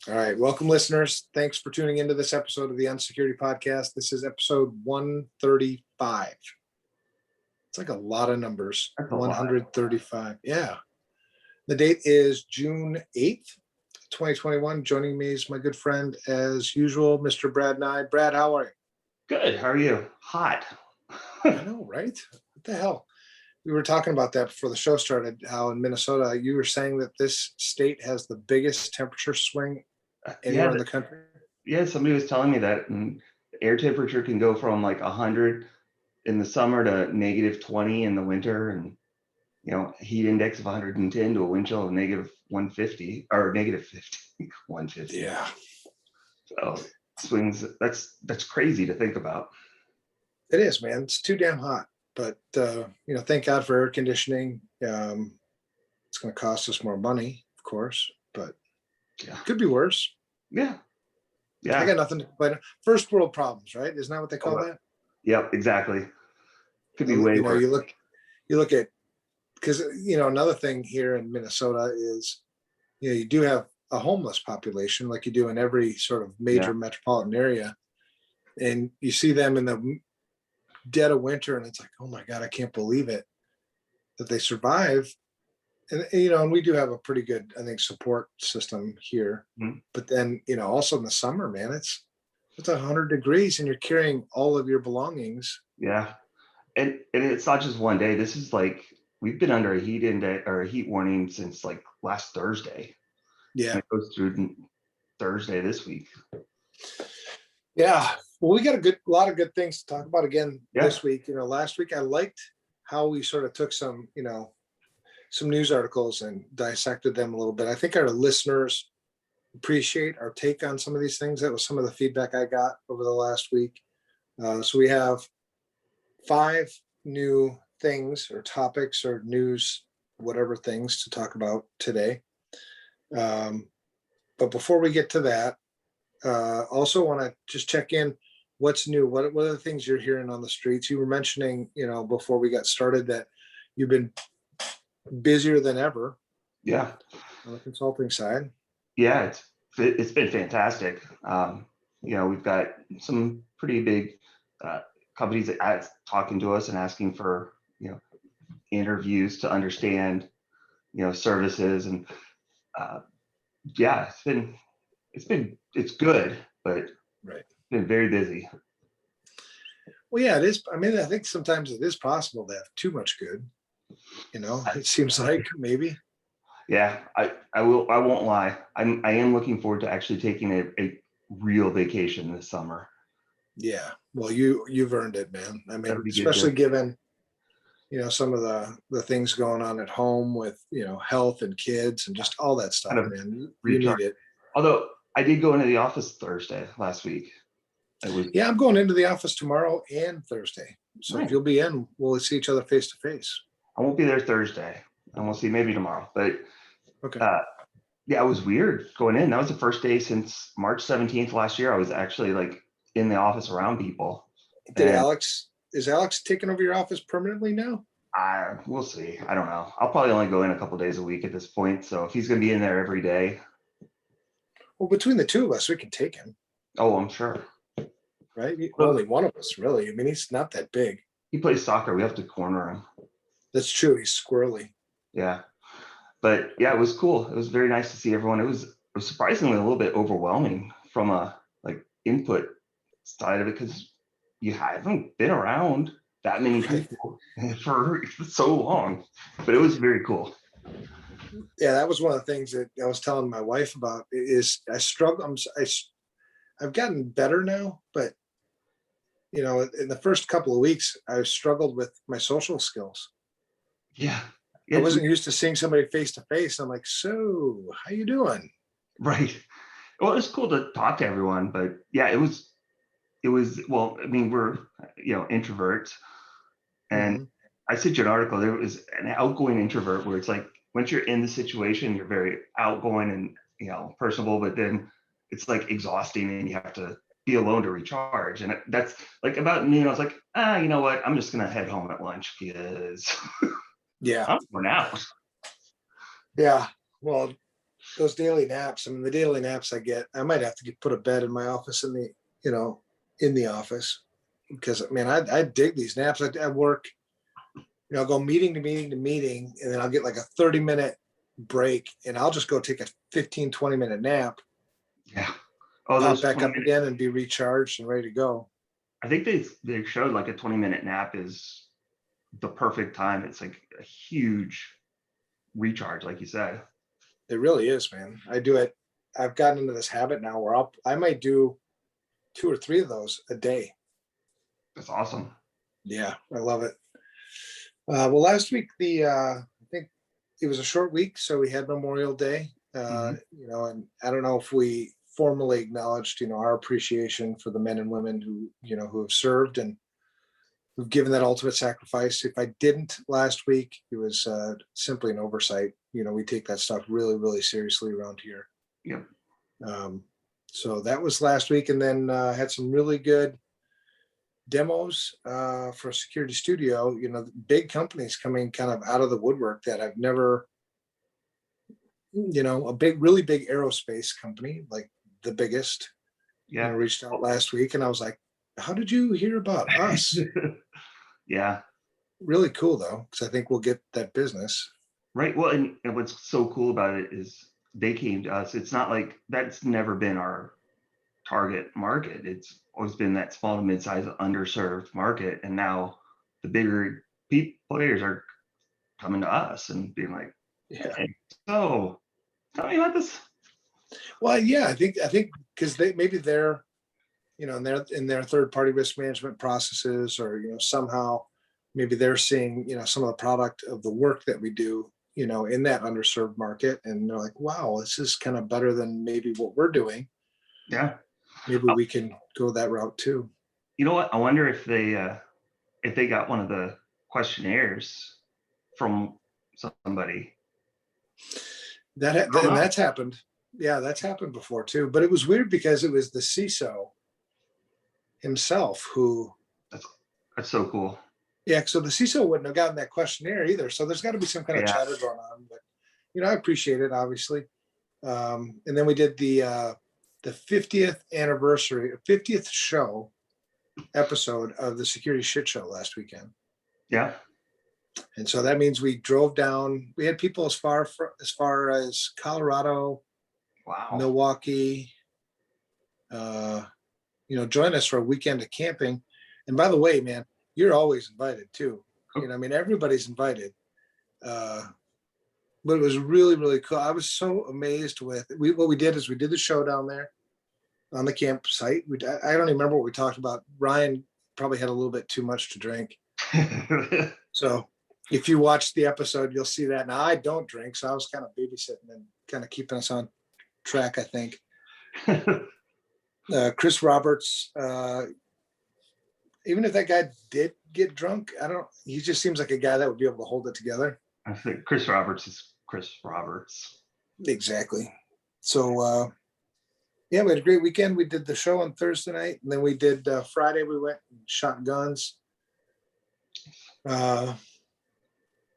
All right. Welcome, listeners. Thanks for tuning into this episode of the UNSECURITY Podcast. This is episode 135. It's like a lot of numbers. That's a 135. Yeah. The date is June 8th, 2021. Joining me is my good friend, as usual, Mr. Brad Nye. Brad, how are you? Good. How are you? Hot. I know, right? What the hell? We were talking about that before the show started, how in Minnesota, you were saying that this state has the biggest temperature swing anywhere in the country. Yeah, somebody was telling me that, and the air temperature can go from like 100 in the summer to negative 20 in the winter, and heat index of 110 to a wind chill of negative 150 or negative 50, 150. Yeah. So swings. That's crazy to think about. It is, man. It's too damn hot. But thank God for air conditioning. It's going to cost us more money, of course, but Yeah. it could be worse. Yeah. I got nothing to complain. First world problems, right? Isn't that what they call that? Yep, exactly. Could be way worse. You look at, because another thing here in Minnesota is, you do have a homeless population like you do in every sort of major metropolitan area, and you see them in the dead of winter, and it's like, oh my God, I can't believe it that they survive. And and we do have a pretty good, I think, support system here. Mm-hmm. But then also in the summer, man, it's 100 degrees and you're carrying all of your belongings. Yeah, and it's not just one day. This is like, we've been under a heat index or a heat warning since like last Thursday. Yeah, and it goes through Thursday this week. Yeah, well, we got a lot of good things to talk about again this week. Last week I liked how we sort of took some news articles and dissected them a little bit. I think our listeners appreciate our take on some of these things. That was some of the feedback I got over the last week. So we have 5 new things or topics or news, whatever things to talk about today. But before we get to that, also want to just check in. What's new? What are the things you're hearing on the streets? You were mentioning, before we got started, that you've been busier than ever. Yeah. On the consulting side. Yeah, it's been fantastic. We've got some pretty big companies that talking to us and asking for interviews to understand services, and it's good, but right. Been very busy. Well, yeah, it is. I mean, I think sometimes it is possible to have too much good. It seems like maybe. Yeah, I won't lie. I am looking forward to actually taking a real vacation this summer. Yeah, well, you've earned it, man. I mean, especially given some of the things going on at home with health and kids and just all that stuff, man. You need it. Although I did go into the office Thursday last week. Yeah, I'm going into the office tomorrow and Thursday. So nice. If you'll be in, we'll see each other face to face. I won't be there Thursday, and we'll see maybe tomorrow. But okay. Yeah, it was weird going in. That was the first day since March 17th last year. I was actually like in the office around people. Is Alex taking over your office permanently now? We'll see. I don't know. I'll probably only go in a couple days a week at this point. So if he's going to be in there every day. Well, between the two of us, we can take him. Oh, I'm sure. Right? Only one of us, really. I mean, he's not that big. He plays soccer. We have to corner him. That's true. He's squirrely. Yeah. But yeah, it was cool. It was very nice to see everyone. It was surprisingly a little bit overwhelming from a input side of it, because you haven't been around that many people for so long. But it was very cool. Yeah, that was one of the things that I was telling my wife about. Is I struggle. I've gotten better now, but in the first couple of weeks, I struggled with my social skills. Yeah. I wasn't used to seeing somebody face to face. I'm like, so how you doing? Right. Well, it was cool to talk to everyone, but yeah, it was, well, I mean, we're, introverts, and I sent you an article. There was an outgoing introvert where it's like, once you're in the situation, you're very outgoing and, personable, but then it's like exhausting and you have to be alone to recharge. And that's like about noon. I was like, you know what? I'm just going to head home at lunch because yeah, I'm worn out. Yeah. Well, those daily naps. I mean, the daily naps I get, I might have to put a bed in my office in the office, because man, I dig these naps. I work, I'll go meeting to meeting to meeting, and then I'll get like a 30-minute break, and I'll just go take a 15-20-minute nap, Yeah. Oh, pop those back 20 up minutes. again and be recharged and ready to go. I think they showed like a 20-minute nap is the perfect time. It's like a huge recharge, like you said. It really is, man. I do it. I've gotten into this habit now where I might do 2 or 3 of those a day. That's awesome. Yeah, I love it. Well, last week I think it was a short week, so we had Memorial Day. And I don't know if we formally acknowledged, our appreciation for the men and women who have served and who've given that ultimate sacrifice. If I didn't last week, it was simply an oversight. We take that stuff really, really seriously around here. Yep. So that was last week, and then had some really good demos for Security Studio. Big companies coming kind of out of the woodwork that I've never, a really big aerospace company, like the biggest, reached out last week, and I was like, how did you hear about us? Yeah. Really cool though, because I think we'll get that business. Right. Well, and what's so cool about it is they came to us. It's not like that's never been our target market. It's always been that small to mid-sized underserved market. And now the bigger players are coming to us and being like, hey, so tell me about this. Well, yeah, I think because they're in their third-party risk management processes, or somehow maybe they're seeing some of the product of the work that we do in that underserved market, and they're like, wow, this is kind of better than maybe what we're doing. Yeah, maybe we can go that route too. You know what? I wonder if they got one of the questionnaires from somebody. That's happened. Yeah, that's happened before too. But it was weird because it was the CISO himself who. That's so cool. Yeah, so the CISO wouldn't have gotten that questionnaire either. So there's got to be some kind of chatter going on. But I appreciate it, obviously. And then we did the 50th anniversary, 50th show episode of the Security Shit Show last weekend. Yeah. And so that means we drove down. We had people as far as Colorado, wow, Milwaukee, join us for a weekend of camping. And by the way, man, you're always invited too. Everybody's invited. But it was really, really cool. I was so amazed with what we did is we did the show down there on the campsite. I don't even remember what we talked about. Ryan probably had a little bit too much to drink. So if you watch the episode, you'll see that. Now I don't drink, so I was kind of babysitting and kind of keeping us on track, I think. Chris Roberts, even if that guy did get drunk, he just seems like a guy that would be able to hold it together. I think Chris Roberts is Chris Roberts. Exactly. So, we had a great weekend. We did the show on Thursday night, and then we did Friday. We went and shot guns.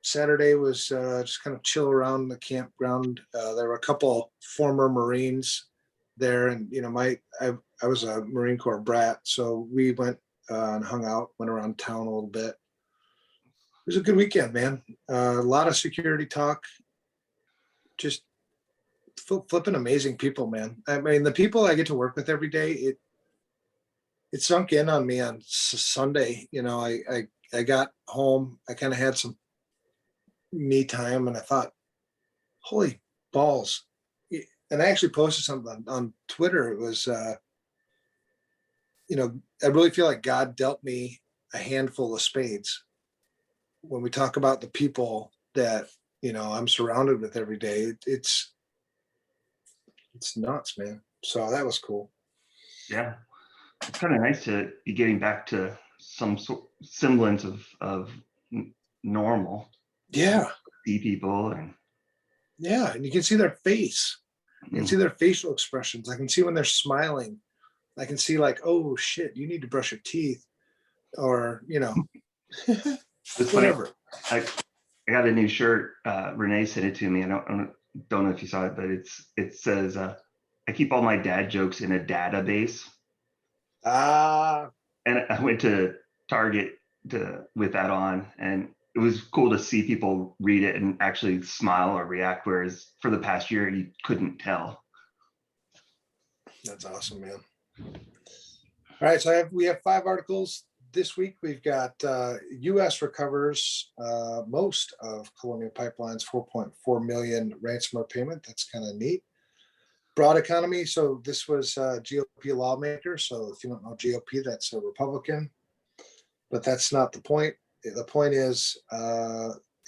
Saturday was just kind of chill around the campground. There were a couple former Marines there, and I was a Marine Corps brat, so we went and hung out, went around town a little bit. It was a good weekend, man. A lot of security talk. Just flipping amazing people, man. I mean, the people I get to work with every day, it sunk in on me on Sunday. I got home, I kind of had some me time, and I thought, holy balls. And I actually posted something on Twitter. It was, I really feel like God dealt me a handful of spades. When we talk about the people that, I'm surrounded with every day, it's nuts, man. So that was cool. Yeah. It's kind of nice to be getting back to some semblance of normal. Yeah. See people and you can see their face. You can see their facial expressions. I can see when they're smiling. I can see like, oh shit, you need to brush your teeth, or It's whatever. I got a new shirt. Renee sent it to me. I don't don't know if you saw it, but it says, I keep all my dad jokes in a database. Ah, And I went to Target with that on, and it was cool to see people read it and actually smile or react, whereas for the past year you couldn't tell. that's awesome, man. All right, so we have 5 articles this week. We've got U.S. recovers most of Colonial Pipeline's 4.4 million ransomware payment. That's kind of neat. Broad economy. So this was GOP lawmaker. So if you don't know GOP, that's a Republican. But that's not the point. The point is,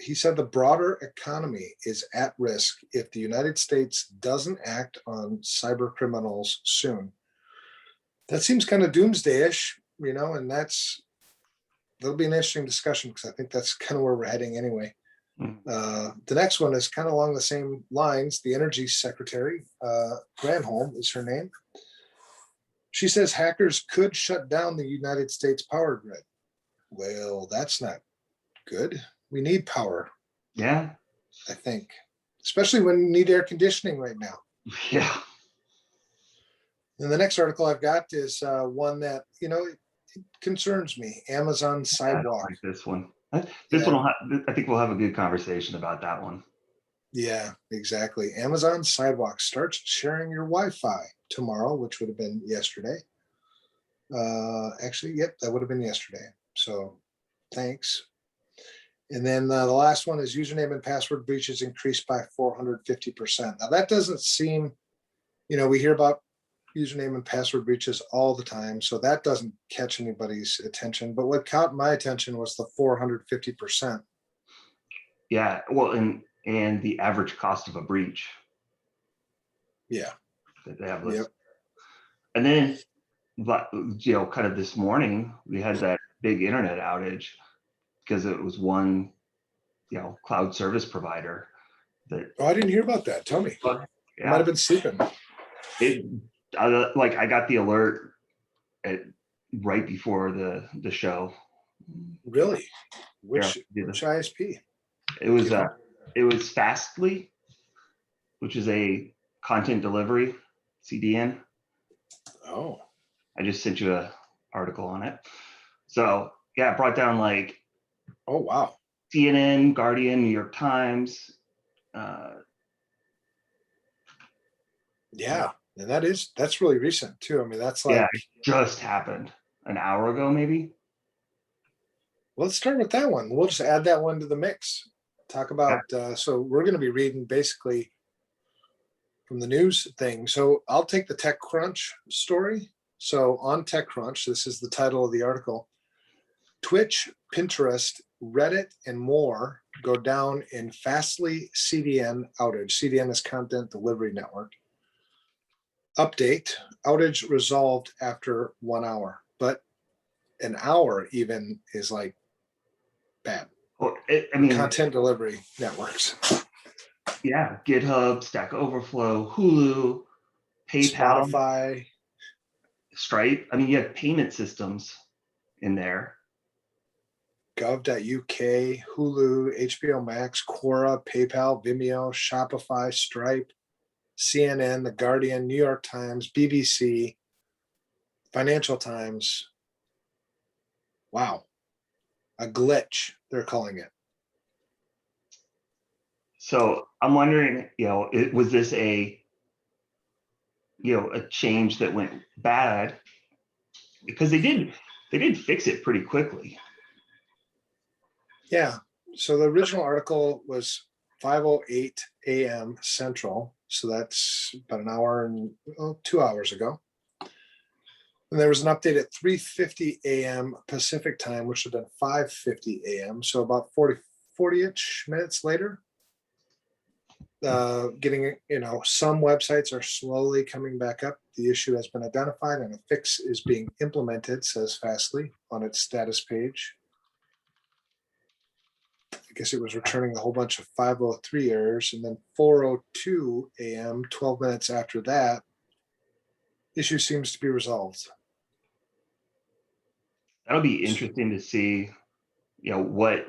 he said the broader economy is at risk if the United States doesn't act on cyber criminals soon. That seems kind of doomsday-ish, and that'll be an interesting discussion because I think that's kind of where we're heading anyway. The next one is kind of along the same lines. The Energy Secretary, Granholm is her name. She says hackers could shut down the United States power grid. Well, that's not good. We need power. Yeah. I think, especially when we need air conditioning right now. Yeah. And the next article I've got is one that, it concerns me. Amazon Sidewalk. I like this one. This one, I think we'll have a good conversation about that one. Yeah, exactly. Amazon Sidewalk starts sharing your Wi-Fi tomorrow, which would have been yesterday. Actually, yep, that would have been yesterday. So thanks. And then the last one is username and password breaches increased by 450%. Now that doesn't seem, we hear about username and password breaches all the time, so that doesn't catch anybody's attention. But what caught my attention was the 450%. Yeah, well, and the average cost of a breach. Yeah. That they have listed. Yep. And then, kind of this morning, we had that big internet outage because it was one, cloud service provider that. Oh, I didn't hear about that. Tell me. Yeah. I might have been sleeping. I got the alert right before the show. Really? Which ISP? It was Fastly, which is a content delivery CDN. Oh. I just sent you an article on it. So yeah, it brought down oh wow. CNN, Guardian, New York Times. Yeah. And that's really recent too. I mean, that's it just happened an hour ago, maybe. Well, let's start with that one. We'll just add that one to the mix. Talk about, so we're going to be reading basically from the news thing. So I'll take the TechCrunch story. So on TechCrunch, this is the title of the article. Twitch, Pinterest, Reddit, and more go down in Fastly CDN outage. CDN is Content Delivery Network. Update, outage resolved after 1 hour, but an hour even is bad. Well, content delivery networks. Yeah, GitHub, Stack Overflow, Hulu, PayPal, Spotify, Stripe. I mean, you have payment systems in there. Gov.uk, Hulu, HBO Max, Quora, PayPal, Vimeo, Shopify, Stripe, CNN, The Guardian, New York Times, BBC, Financial Times. Wow. A glitch, they're calling it. So I'm wondering, was this a change that went bad? Because they did fix it pretty quickly. Yeah. So the original article was 5:08 a.m. Central. So that's about an hour and 2 hours ago. And there was an update at 3:50 a.m. Pacific time, which would have been 5:50 a.m. So about 40-ish minutes later. Getting, some websites are slowly coming back up. The issue has been identified and a fix is being implemented, says Fastly on its status page. I guess it was returning a whole bunch of 503 errors, and then 4:02 a.m., 12 minutes after that, issue seems to be resolved. That'll be interesting to see, what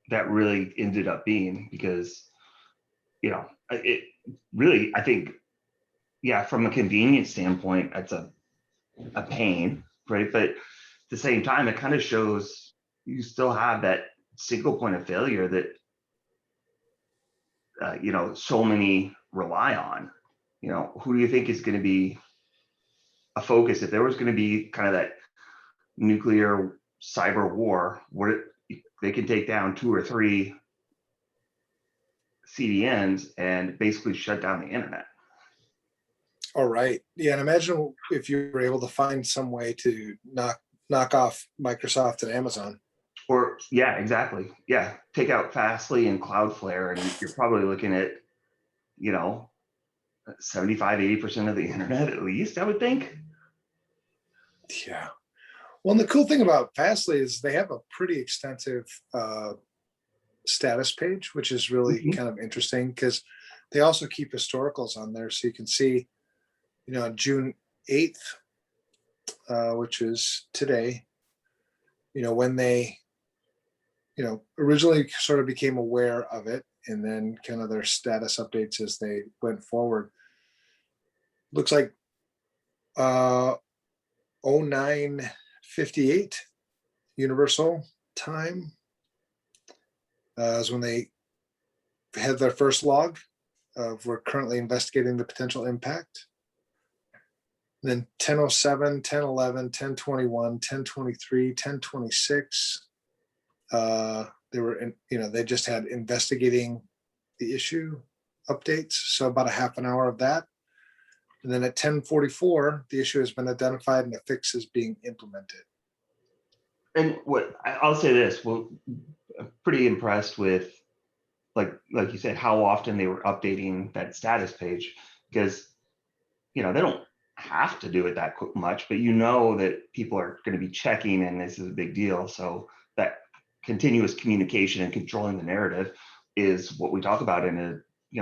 that really ended up being, because, it really, I think, yeah, from a convenience standpoint, that's a pain, right? But at the same time, it kind of shows you still have that single point of failure that so many rely on. Who do you think is going to be a focus if there was going to be kind of that nuclear cyber war where they can take down 2 or 3 CDNs and basically shut down the internet? All right. Yeah, and imagine if you were able to find some way to knock off Microsoft and Amazon. Or yeah, exactly. Yeah, take out Fastly and Cloudflare, and you're probably looking at 75-80% of the internet at least, I would think. Yeah. Well, and the cool thing about Fastly is they have a pretty extensive status page, which is really kind of interesting because they also keep historicals on there, so you can see, on June 8th, which is today, when they, originally sort of became aware of it, and then kind of their status updates as they went forward. Looks like 09:58 Universal Time is when they had their first log of we're currently investigating the potential impact. Then 10:07, 10:11, 10:21, 10:23, 10:26. They were they just had investigating the issue updates. So about a half an hour of that. And then at 10:44, the issue has been identified and a fix is being implemented. And what I'll say this, well, I'm pretty impressed with, like you said, how often they were updating that status page, because they don't have to do it that much, but that people are going to be checking, and this is a big deal. So that continuous communication and controlling the narrative is what we talk about in a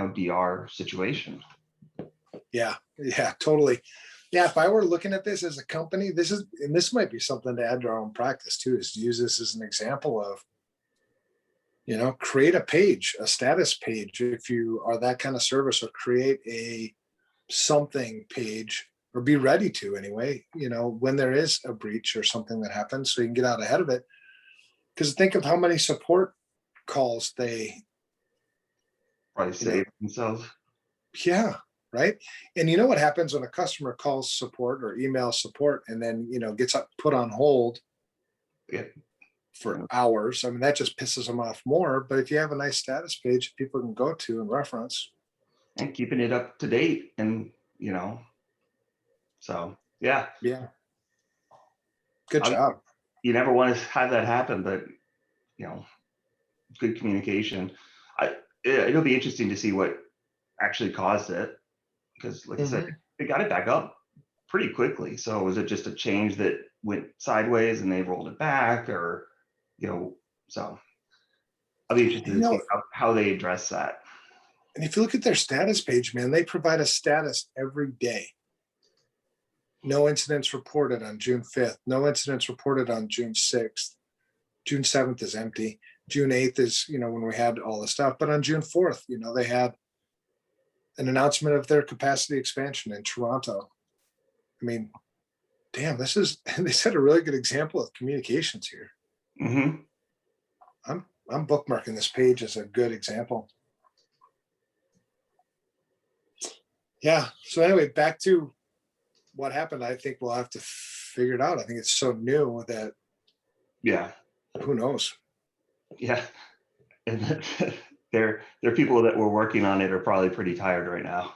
DR situation. Yeah, totally. Yeah, if I were looking at this as a company, this might be something to add to our own practice too, is to use this as an example of, create a page, a status page, if you are that kind of service, or create a something page, or be ready to anyway, when there is a breach or something that happens, so you can get out ahead of it. Because think of how many support calls they probably save themselves. Yeah, right. And you know what happens when a customer calls support or emails support and then gets put on hold for hours? I mean, that just pisses them off more. But if you have a nice status page people can go to and reference, and keeping it up to date, and so yeah, good job. You never want to have that happen, but good communication. It'll be interesting to see what actually caused it, because like I said, they got it back up pretty quickly. So was it just a change that went sideways and they rolled it back, or so I'll be interested to see how they address that. And if you look at their status page, man, they provide a status every day. No incidents reported on June 5th. No incidents reported on June 6th. June 7th is empty. June 8th is, when we had all the stuff. But on June 4th, they had an announcement of their capacity expansion in Toronto. I mean, damn, they set a really good example of communications here. I'm bookmarking this page as a good example. Yeah. So anyway, back to what happened. I think we'll have to figure it out. I think it's so new that who knows? Yeah. And there are people that were working on it are probably pretty tired right now.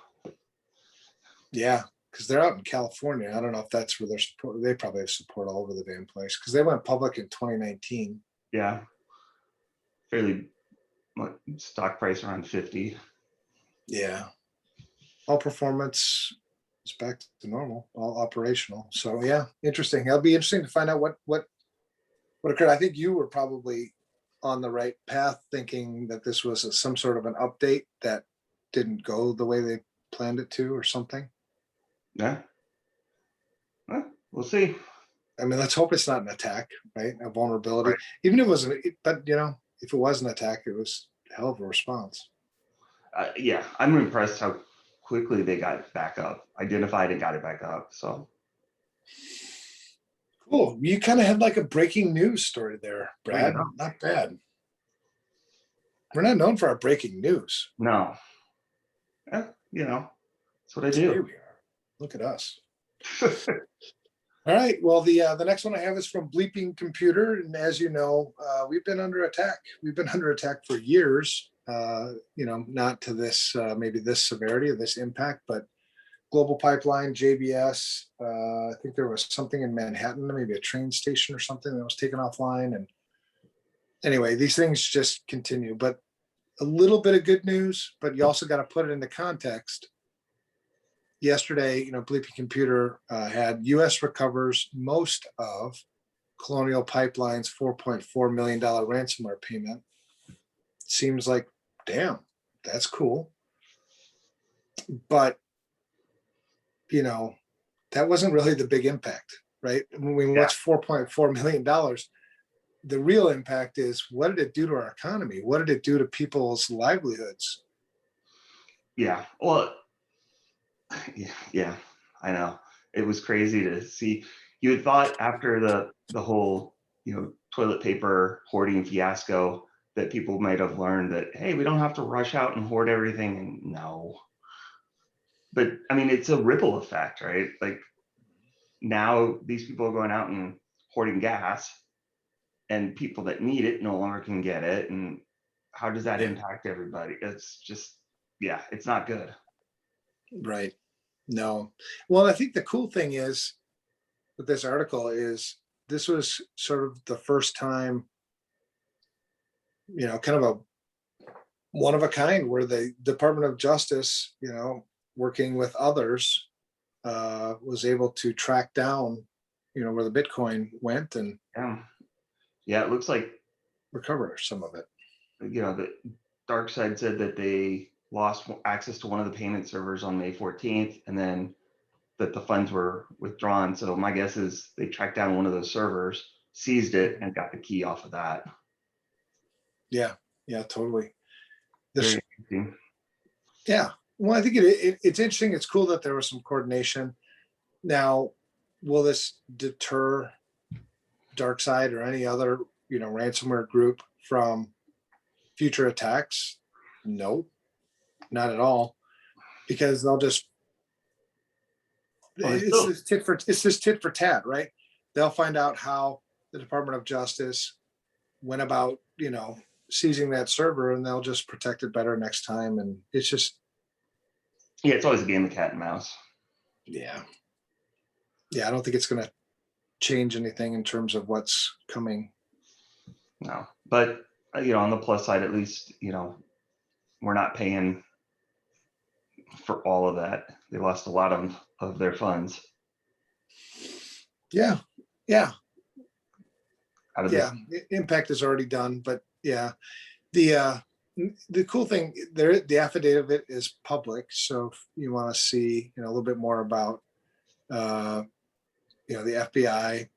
Yeah, because they're out in California. I don't know if that's where they're support. They probably have support all over the damn place because they went public in 2019. Yeah. Fairly stock price around 50. Yeah. All performance is back to normal, all operational. So yeah, interesting. It'll be interesting to find out what occurred. I think you were probably on the right path, thinking that this was some sort of an update that didn't go the way they planned it to, or something. Yeah. Well, we'll see. I mean, let's hope it's not an attack, right? A vulnerability. Right. Even if it wasn't, but if it was an attack, it was a hell of a response. Yeah, I'm impressed how quickly they got it back up, identified and got it back up. So Cool. You kind of had like a breaking news story there, Brad. yeah. Not bad. We're not known for our breaking news. No, you know, that's what I Here do. we are. Look at us. All right. Well, the next one I have is from Bleeping Computer, and as you know, we've been under attack. We've been under attack for years. Not to this maybe this severity or this impact, but Global Pipeline, JBS. I think there was something in Manhattan, maybe a train station or something that was taken offline. And anyway, these things just continue. But a little bit of good news, but you also got to put it into context. Yesterday, Bleeping Computer had U.S. recovers most of Colonial Pipeline's $4.4 million ransomware payment. Seems like, damn, that's cool. But, that wasn't really the big impact, right? I mean, what's $4.4 million? The real impact is, what did it do to our economy? What did it do to people's livelihoods? Yeah. Well, yeah, I know. It was crazy to see. You had thought after the whole, toilet paper hoarding fiasco that people might have learned that, hey, we don't have to rush out and hoard everything. And no. But I mean, it's a ripple effect, right? Like now these people are going out and hoarding gas, and people that need it no longer can get it. And how does that impact everybody? It's just, it's not good. Right. No. Well, I think the cool thing is with this article is this was sort of the first time, kind of a one of a kind where the Department of Justice, working with others, was able to track down, where the Bitcoin went and it looks like recover some of it. The dark side said that they lost access to one of the payment servers on May 14th, and then that the funds were withdrawn. So my guess is they tracked down one of those servers, seized it, and got the key off of that. Yeah, totally. Very interesting. Yeah. Well, I think it's interesting. It's cool that there was some coordination. Now, will this deter DarkSide or any other, ransomware group from future attacks? No, not at all, because they'll just it's this tit for tat, right? They'll find out how the Department of Justice went about, seizing that server, and they'll just protect it better next time. And it's just, it's always a game of cat and mouse. Yeah, I don't think it's going to change anything in terms of what's coming. No, but on the plus side, at least, we're not paying for all of that. They lost a lot of their funds. Yeah. Impact is already done, but the cool thing there, the affidavit is public. So if you want to see, a little bit more about, the FBI,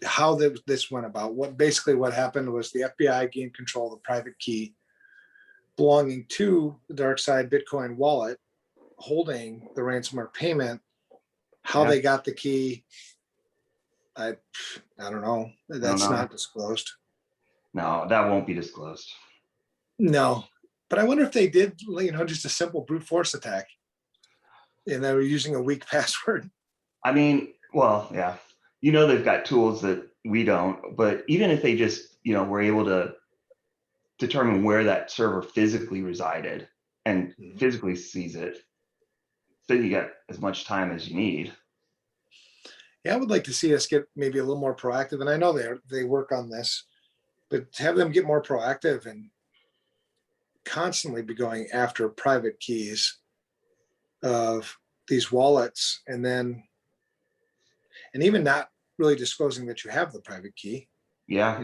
how this went about. What happened was the FBI gained control of the private key belonging to the DarkSide Bitcoin wallet, holding the ransomware payment. How they got the key, I don't know. That's not disclosed. No, that won't be disclosed. No, but I wonder if they did, just a simple brute force attack, and they were using a weak password. I mean, well, yeah, they've got tools that we don't, but even if they just, were able to determine where that server physically resided and physically seize it, then you got as much time as you need. Yeah, I would like to see us get maybe a little more proactive, and I know they work on this, but have them get more proactive and constantly be going after private keys of these wallets, and even not really disclosing that you have the private key. Yeah.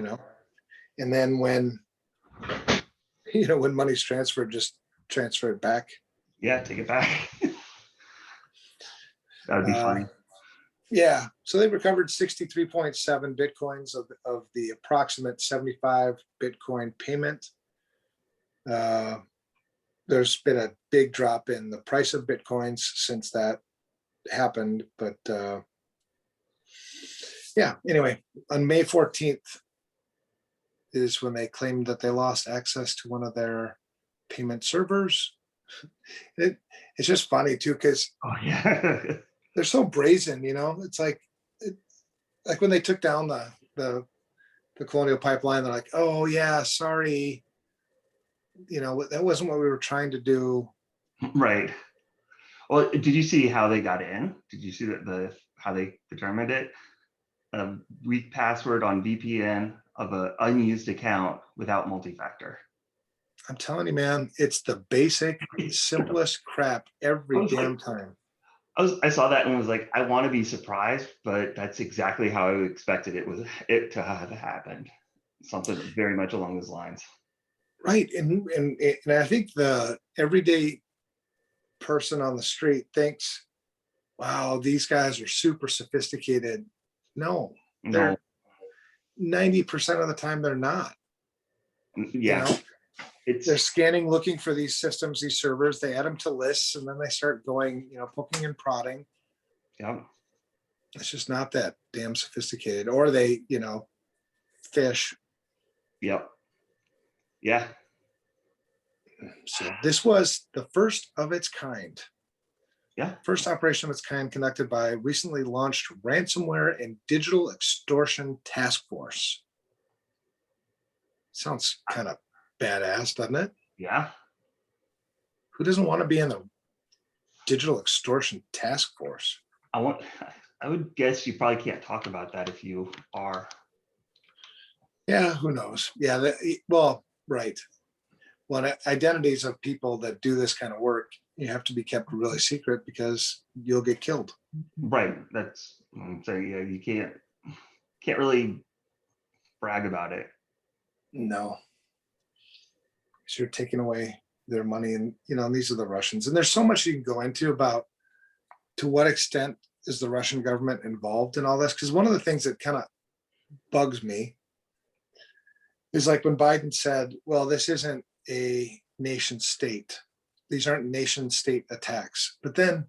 And then when money's transferred, just transfer it back. Yeah, take it back. That would be funny. Yeah. So they recovered 63.7 Bitcoins of the approximate 75 Bitcoin payment. there's been a big drop in the price of Bitcoins since that happened. But yeah, anyway, on May 14th is when they claimed that they lost access to one of their payment servers. It's just funny too, because Oh yeah. they're so brazen, it's like when they took down the Colonial Pipeline, they're like, oh yeah, sorry, that wasn't what we were trying to do. Right. Well, did you see how they got in? Did you see that how they determined it? A weak password on VPN of an unused account without multi-factor. I'm telling you, man, it's the basic, simplest crap every damn time. I saw that and was like, I want to be surprised, but that's exactly how I expected it to have happened. Something very much along those lines. Right. And I think the everyday person on the street thinks, wow, these guys are super sophisticated. No, they're 90% of the time they're not. Yeah. They're scanning, looking for these systems, these servers, they add them to lists, and then they start going, poking and prodding. Yeah. It's just not that damn sophisticated. Or they, fish. Yep. Yeah. So this was the first of its kind. Yeah. First operation of its kind conducted by recently launched ransomware and digital extortion task force. Sounds kind of badass, doesn't it? Yeah. Who doesn't want to be in the digital extortion task force? I would guess you probably can't talk about that if you are. Yeah, who knows? Yeah, right. Well, identities of people that do this kind of work, you have to be kept really secret because you'll get killed. Right. That's what I'm saying. Yeah, you can't really brag about it. No. So you're taking away their money, and these are the Russians. And there's so much you can go into about to what extent is the Russian government involved in all this? Because one of the things that kind of bugs me is like when Biden said, well, this isn't a nation state. These aren't nation state attacks. But then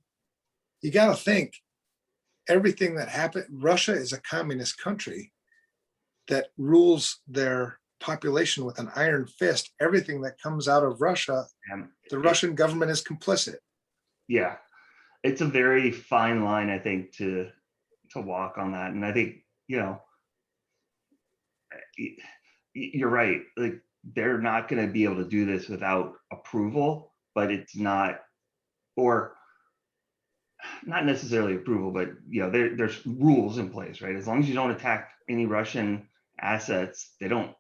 you got to think everything that happened, Russia is a communist country that rules their population with an iron fist. Everything that comes out of Russia, the Russian government is complicit. Yeah. It's a very fine line, I think, to walk on that. And I think, you're right. Like, they're not going to be able to do this without approval, but it's not, or not necessarily approval, but there's rules in place, right? As long as you don't attack any Russian assets, they'll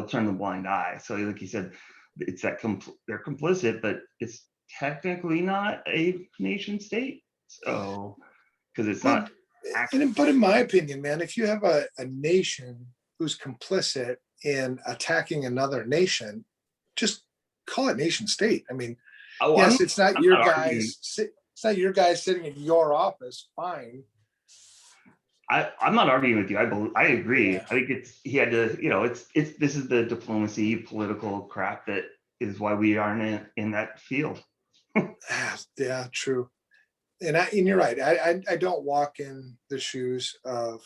turn the blind eye. So like you said, it's that they're complicit, but it's technically not a nation state. So, because it's not. But in my opinion, man, if you have a nation who's complicit in attacking another nation, just call it nation state. I mean, yes, it's not your guys. It's not your guys sitting in your office. Fine. I'm not arguing with you. I agree. Yeah. I think he had to. This is the diplomacy, political crap that is why we aren't in that field. Yeah, true. And you're right. I don't walk in the shoes of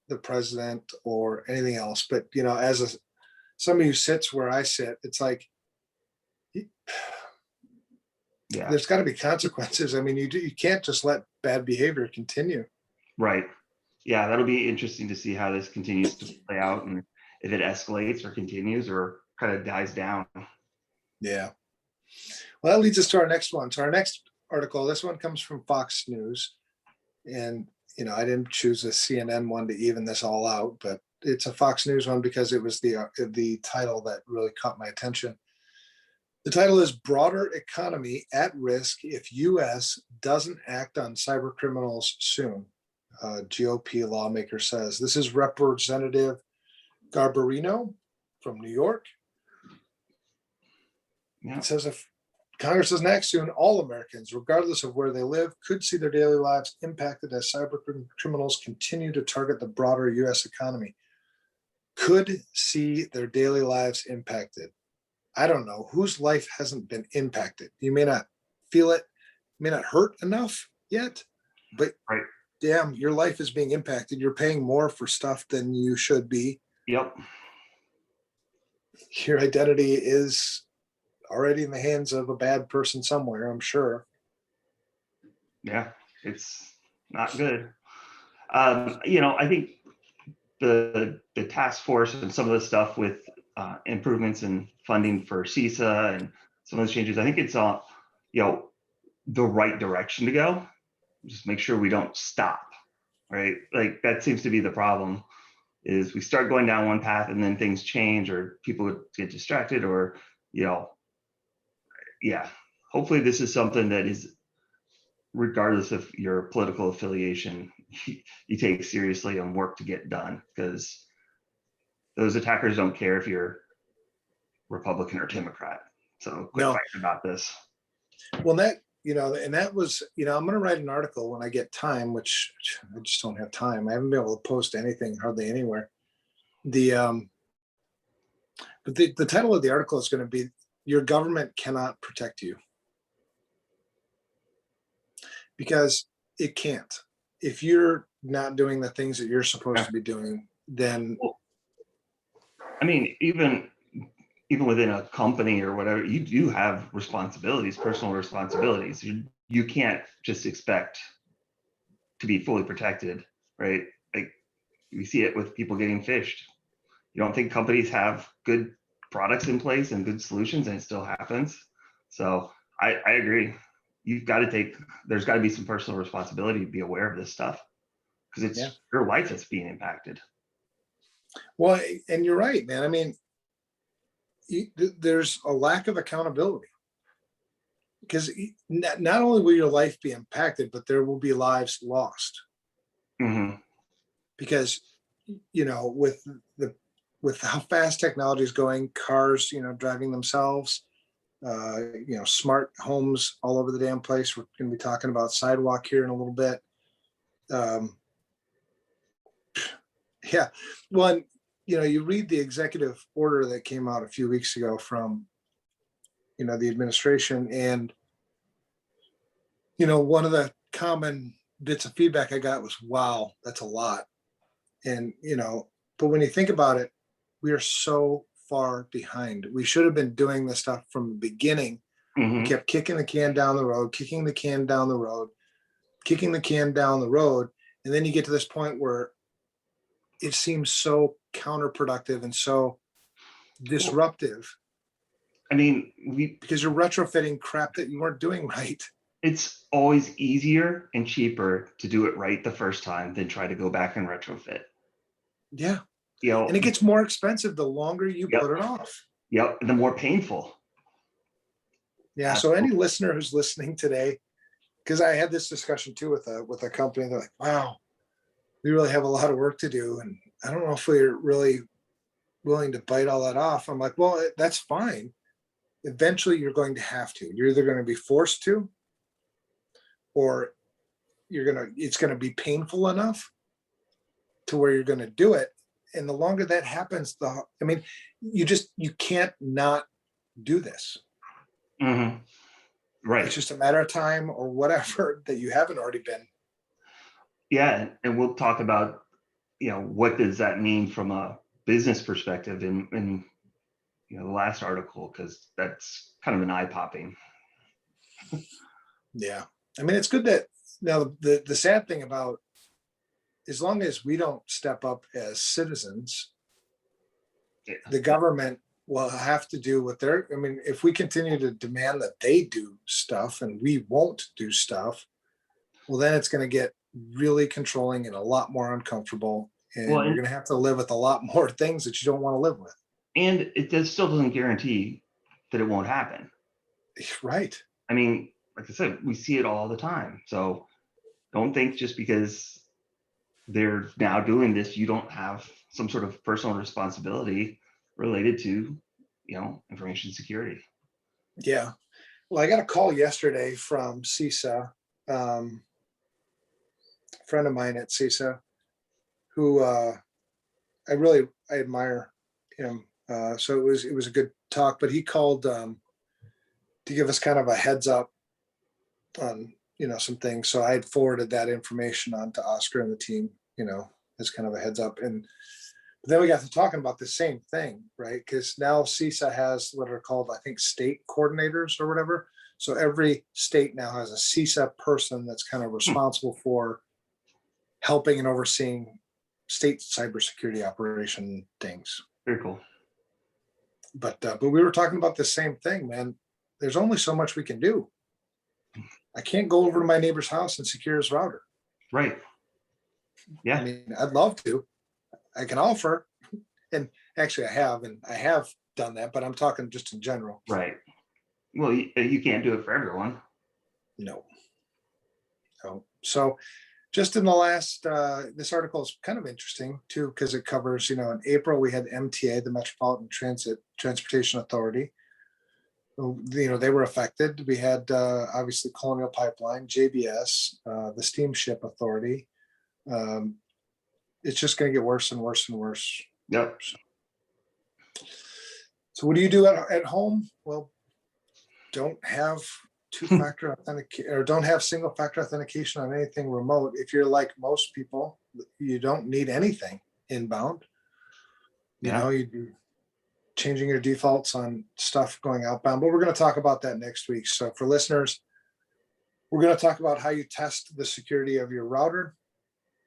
the president or anything else, but as somebody who sits where I sit, it's like, yeah, there's got to be consequences. I mean, you can't just let bad behavior continue. Right. Yeah, that'll be interesting to see how this continues to play out, and if it escalates or continues or kind of dies down. Yeah. Well, that leads us to our next one. So our next article, this one comes from Fox News, and I didn't choose a CNN one to even this all out, but it's a Fox News one because it was the title that really caught my attention. The title is "Broader Economy at Risk If U.S. Doesn't Act on Cybercriminals Soon," GOP lawmaker says. This is Representative Garbarino from New York. Yeah. It says if Congress doesn't act soon, all Americans, regardless of where they live, could see their daily lives impacted as cyber criminals continue to target the broader U.S. economy. Could see their daily lives impacted. I don't know, whose life hasn't been impacted. You may not feel it, may not hurt enough yet, but Right. damn, your life is being impacted. You're paying more for stuff than you should be. Yep. Your identity is already in the hands of a bad person somewhere, I'm sure. Yeah, it's not good. I think the task force and some of the stuff with improvements in funding for CISA and some of those changes, I think it's the right direction to go. Just make sure we don't stop, right? Like that seems to be the problem, is we start going down one path and then things change or people get distracted or, hopefully this is something that is, regardless of your political affiliation, you take seriously and work to get done, because those attackers don't care if you're Republican or Democrat. So quit fighting about this. Well, and that was, I'm going to write an article when I get time, which I just don't have time. I haven't been able to post anything hardly anywhere. But the title of the article is going to be, "Your Government Cannot Protect You." Because it can't. If you're not doing the things that you're supposed to be doing, then I mean, even within a company or whatever, you do have responsibilities, personal responsibilities. You can't just expect to be fully protected, right? Like we see it with people getting phished. You don't think companies have good products in place and good solutions, and it still happens. So I agree. There's got to be some personal responsibility to be aware of this stuff, because it's your life that's being impacted. Well, and you're right, man. I mean, there's a lack of accountability, because not only will your life be impacted, but there will be lives lost. Mm-hmm. Because, with how fast technology is going, cars, driving themselves, smart homes all over the damn place. We're going to be talking about Sidewalk here in a little bit. Yeah. Well, you read the executive order that came out a few weeks ago from, the administration, and, one of the common bits of feedback I got was, wow, that's a lot. And, but when you think about it, we are so far behind. We should have been doing this stuff from the beginning. Mm-hmm. We kept kicking the can down the road, kicking the can down the road, kicking the can down the road. And then you get to this point where it seems so counterproductive and so disruptive. I mean, because you're retrofitting crap that you weren't doing right. It's always easier and cheaper to do it right the first time than try to go back and retrofit. Yeah. And it gets more expensive the longer you put it off. Yep. And the more painful. Yeah. So any listener who's listening today, because I had this discussion too with a company, they're like, wow, we really have a lot of work to do. And I don't know if we're really willing to bite all that off. I'm like, well, that's fine. Eventually you're going to have to. You're either going to be forced to, or it's going to be painful enough to where you're going to do it. And the longer that happens, you can't not do this. Mm-hmm. Right. It's just a matter of time or whatever that you haven't already been. Yeah. And we'll talk about, what does that mean from a business perspective in the last article, because that's kind of an eye-popping. Yeah. It's good that now the sad thing about, as long as we don't step up as citizens, the government will have to do what if we continue to demand that they do stuff and we won't do stuff, well, then it's going to get really controlling and a lot more uncomfortable. And you're going to have to live with a lot more things that you don't want to live with. And it still doesn't guarantee that it won't happen. Right. Like I said, we see it all the time. So don't think just because they're now doing this, you don't have some sort of personal responsibility related to, information security. Yeah. Well, I got a call yesterday from CISA, friend of mine at CISA, who I admire him. So it was a good talk, but he called to give us kind of a heads up on, some things. So I had forwarded that information on to Oscar and the team, as kind of a heads up. And then we got to talking about the same thing, right? Because now CISA has what are called, I think, state coordinators or whatever. So every state now has a CISA person that's kind of responsible for helping and overseeing state cybersecurity operation things. Very cool. But we were talking about the same thing, man. There's only so much we can do. I can't go over to my neighbor's house and secure his router. Right. Yeah. I mean, I'd love to. I can offer, and actually I have done that, but I'm talking just in general. Right. Well, you can't do it for everyone. No. So just in the last, this article is kind of interesting too, because it covers, in April, we had MTA, the Metropolitan Transportation Authority. They were affected. We had obviously Colonial Pipeline, JBS, the Steamship Authority. It's just going to get worse and worse and worse. Yep. So what do you do at home? Well, don't have two-factor authentication, or don't have single-factor authentication on anything remote. If you're like most people, you don't need anything inbound. You changing your defaults on stuff going outbound, but we're going to talk about that next week. So for listeners, we're going to talk about how you test the security of your router.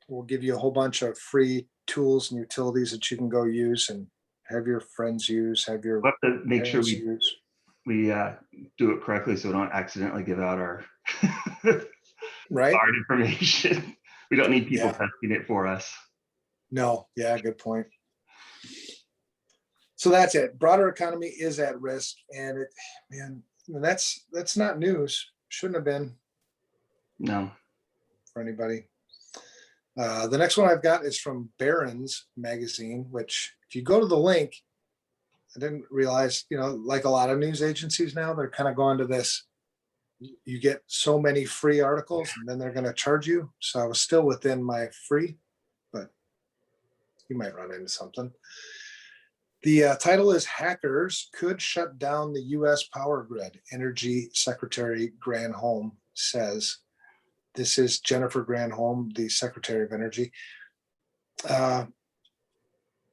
We'll give you a whole bunch of free tools and utilities that you can go use and have your friends use, have your we'll have to make sure use. we do it correctly so we don't accidentally give out our right our information. We don't need people testing it for us. No, yeah, good point. So that's it. Broader economy is at risk, and that's not news. Shouldn't have been. No. For anybody. The next one I've got is from Barron's magazine, which if you go to the link, I didn't realize, like a lot of news agencies now, they're kind of going to this, you get so many free articles and then they're going to charge you. So I was still within my free, but you might run into something. The title is Hackers Could Shut Down the U.S. Power Grid, Energy Secretary Granholm says. This is Jennifer Granholm, the Secretary of Energy.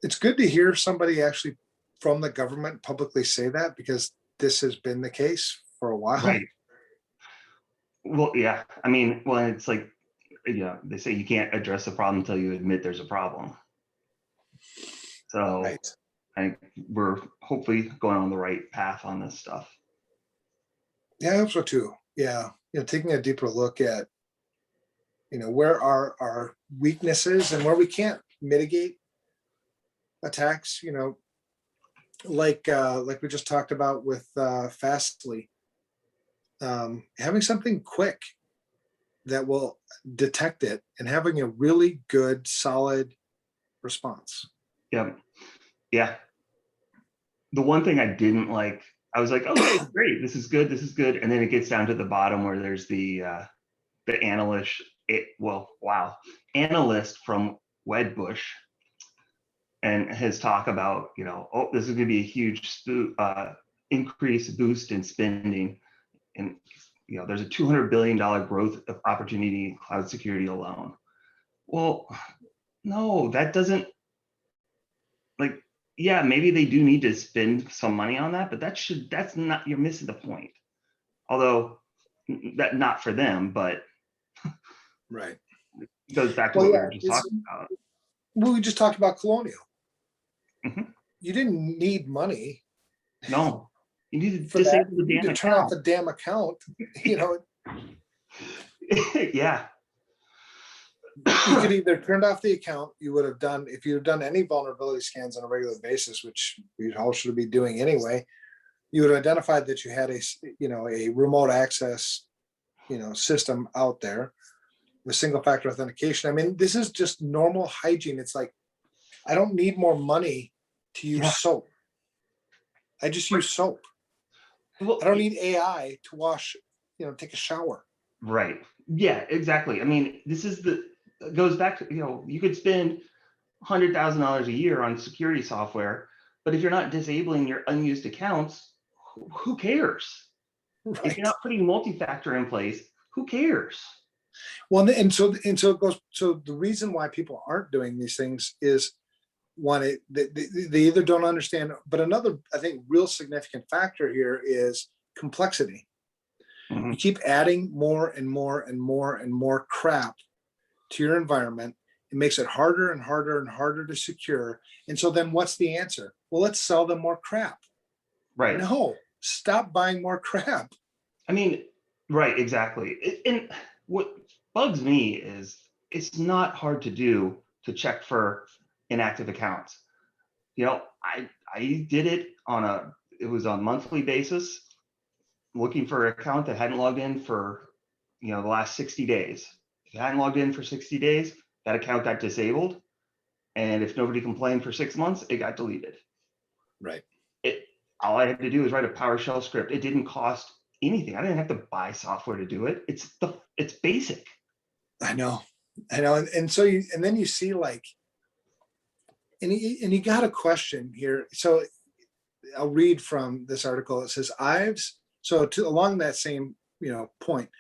It's good to hear somebody actually from the government publicly say that, because this has been the case for a while. Right. Well, yeah. I mean, it's like, they say you can't address a problem until you admit there's a problem. So right. I think we're hopefully going on the right path on this stuff. Yeah, I hope so too. Yeah. Taking a deeper look at, where are our weaknesses and where we can't mitigate attacks, like we just talked about with Fastly, having something quick that will detect it and having a really good, solid response. Yeah. Yeah. The one thing I didn't like, I was like, okay, great, this is good. And then it gets down to the bottom where there's the analyst, analyst from Wedbush, and his talk about, this is going to be a huge increase boost in spending. And, there's a $200 billion growth of opportunity in cloud security alone. Well, no, that doesn't, maybe they do need to spend some money on that, but that's not, you're missing the point. Although that not for them, but right. It goes back to what we were just talking about. Well, we just talked about Colonial. Mm-hmm. You didn't need money. No, you need to disable the damn account. Turn off the damn account. Yeah. You could either turned off the account. You would have done, if you had done any vulnerability scans on a regular basis, which we all should be doing anyway, you would have identified that you had a remote access, system out there with single factor authentication. I mean, this is just normal hygiene. It's like, I don't need more money to use soap. I just use soap. Well, I don't need AI to wash, take a shower. Right. Yeah, exactly. I mean, goes back to, you could spend $100,000 a year on security software, But if you're not disabling your unused accounts, who cares? If Right. you're not putting multi-factor in place, who cares? Well, and so it goes. So the reason why people aren't doing these things is one, they either don't understand, but another, I think, real significant factor here is complexity. Mhm. You keep adding more and more and more and more crap to your environment. It makes it harder and harder and harder to secure. And so then what's the answer? Well, let's sell them more crap. Right. No, stop buying more crap. I mean, right, exactly. And what bugs me is it's not hard to do to check for inactive accounts. I did it it was on a monthly basis, looking for an account that hadn't logged in for, the last 60 days. If it hadn't logged in for 60 days, that account got disabled. And if nobody complained for 6 months, it got deleted. Right. All I had to do was write a PowerShell script. It didn't cost anything. I didn't have to buy software to do it. It's basic. I know. And so then you see like, and you got a question here. So I'll read from this article. It says along that same, point,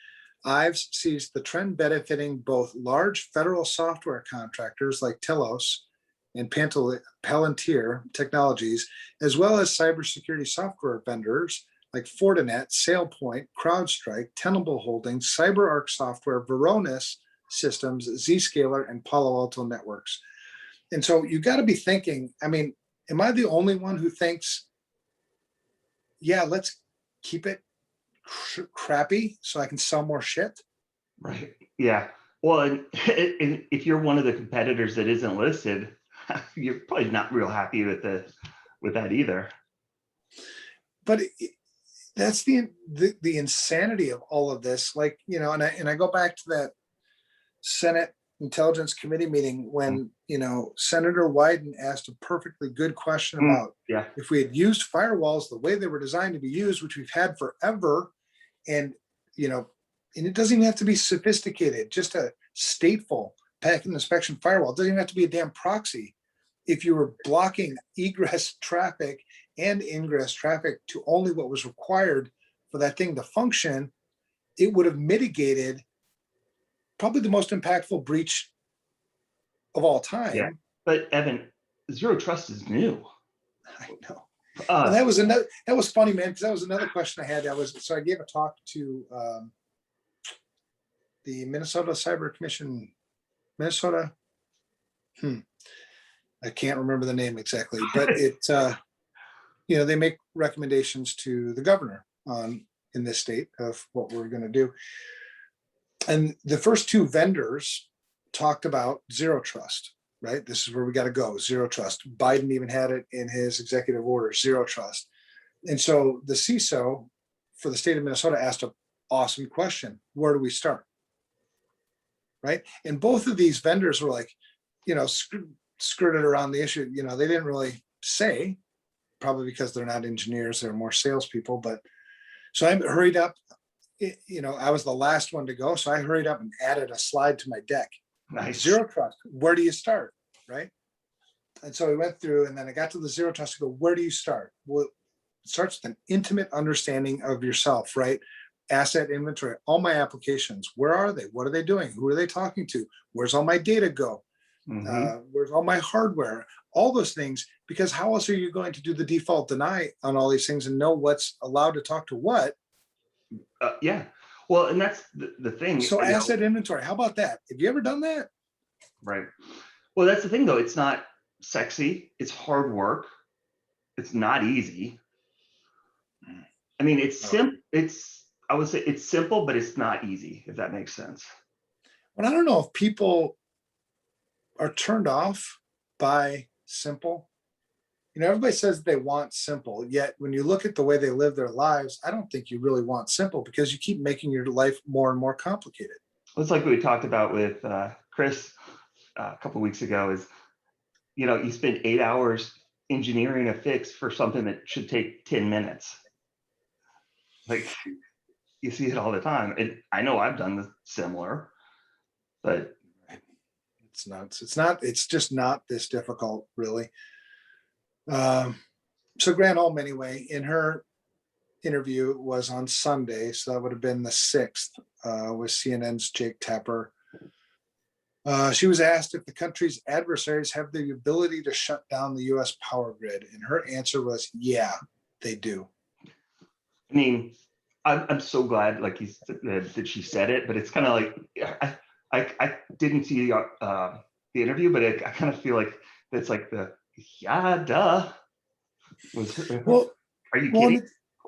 Ives sees the trend benefiting both large federal software contractors like Telos and Palantir Technologies, as well as cybersecurity software vendors like Fortinet, SailPoint, CrowdStrike, Tenable Holdings, CyberArk Software, Varonis Systems, Zscaler, and Palo Alto Networks. And so you got to be thinking, I mean, am I the only one who thinks, yeah, let's keep it crappy so I can sell more shit? Right. Yeah. Well, and if you're one of the competitors that isn't listed, you're probably not real happy with that either. But that's the insanity of all of this. Like, and I go back to that Senate Intelligence Committee meeting when, Senator Wyden asked a perfectly good question about if we had used firewalls the way they were designed to be used, which we've had forever, and, and it doesn't even have to be sophisticated, just a stateful packet inspection firewall. It doesn't even have to be a damn proxy. If you were blocking egress traffic and ingress traffic to only what was required for that thing to function, it would have mitigated probably the most impactful breach of all time. Yeah. But Evan, zero trust is new. I know. Well, that was funny, man, because that was another question I had. So I gave a talk to the Minnesota Cyber Commission, Minnesota. I can't remember the name exactly, but they make recommendations to the governor in this state of what we're going to do. And the first two vendors talked about zero trust, right? This is where we got to go, zero trust. Biden even had it in his executive order, zero trust. And so the CISO for the state of Minnesota asked an awesome question. Where do we start? Right? And both of these vendors were like, skirted around the issue. They didn't really say, probably because they're not engineers, they're more salespeople. But so I hurried up. I was the last one to go. So I hurried up and added a slide to my deck. Nice. Zero trust. Where do you start? Right. And so we went through, and then I got to the zero trust. I go, where do you start? Well, it starts with an intimate understanding of yourself, right? Asset inventory, all my applications. Where are they? What are they doing? Who are they talking to? Where's all my data go? Mm-hmm. Where's all my hardware? All those things, because how else are you going to do the default deny on all these things and know what's allowed to talk to what? Yeah. Well, and that's the thing. So asset inventory, how about that? Have you ever done that? Right. Well, that's the thing, though. It's not sexy. It's hard work. It's not easy. I mean, I would say it's simple, but it's not easy, if that makes sense. Well, I don't know if people are turned off by simple. Everybody says they want simple, yet when you look at the way they live their lives, I don't think you really want simple, because you keep making your life more and more complicated. It's like we talked about with Chris a couple of weeks ago is, you spend 8 hours engineering a fix for something that should take 10 minutes. Like, you see it all the time. And I know I've done the similar, but it's just not this difficult, really. So Granholm, anyway, in her interview was on Sunday, so that would have been the 6th, with CNN's Jake Tapper. She was asked if the country's adversaries have the ability to shut down the U.S. power grid, and her answer was, yeah, they do. I mean, I'm so glad, like that she said it, but it's kind of like I didn't see the interview, but I kind of feel like it's like duh. Well, Are you kidding?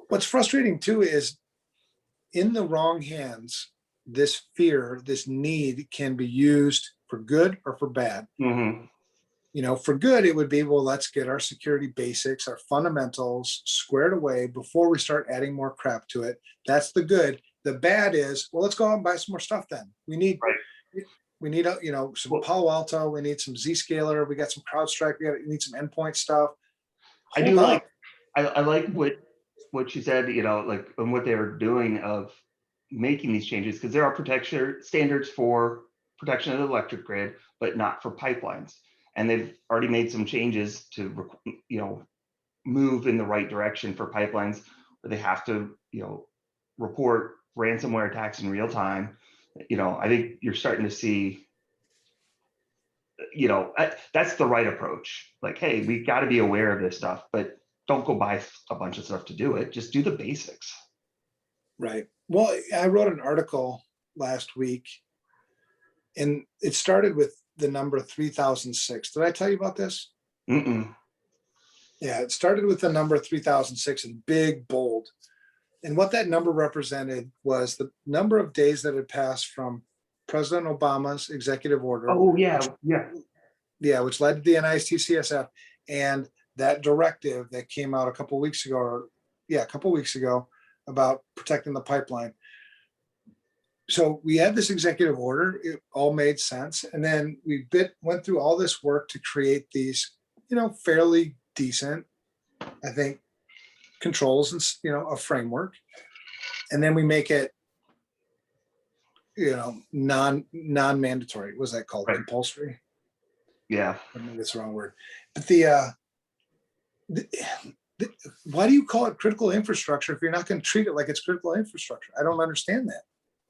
What's frustrating too is, in the wrong hands, this fear, this need can be used for good or for bad. Mm-hmm. For good, it would be, well, let's get our security basics, our fundamentals squared away before we start adding more crap to it. That's the good. The bad is, well, let's go out and buy some more stuff then. We need some Palo Alto, we need some Zscaler, we got some CrowdStrike, we need some endpoint stuff. I do like what she said, like, and what they were doing of making these changes, because there are protection standards for protection of the electric grid, but not for pipelines. And they've already made some changes to, move in the right direction for pipelines, where they have to, report ransomware attacks in real time. I think you're starting to see, that's the right approach. Like, hey, we got to be aware of this stuff, but don't go buy a bunch of stuff to do it. Just do the basics. Right. Well, I wrote an article last week, and it started with the number 3006. Did I tell you about this? Mm-mm. Yeah, it started with the number 3006 in big, bold. And what that number represented was the number of days that had passed from President Obama's executive order. Oh, yeah. Which led to the NIST CSF, and that directive that came out a couple of weeks ago about protecting the pipeline. So we had this executive order, it all made sense. And then we went through all this work to create these, fairly decent, I think, controls and, a framework. And then we make it, non-mandatory. What was that called? Right. Compulsory? Yeah. Maybe that's the wrong word. But why do you call it critical infrastructure if you're not going to treat it like it's critical infrastructure? I don't understand that.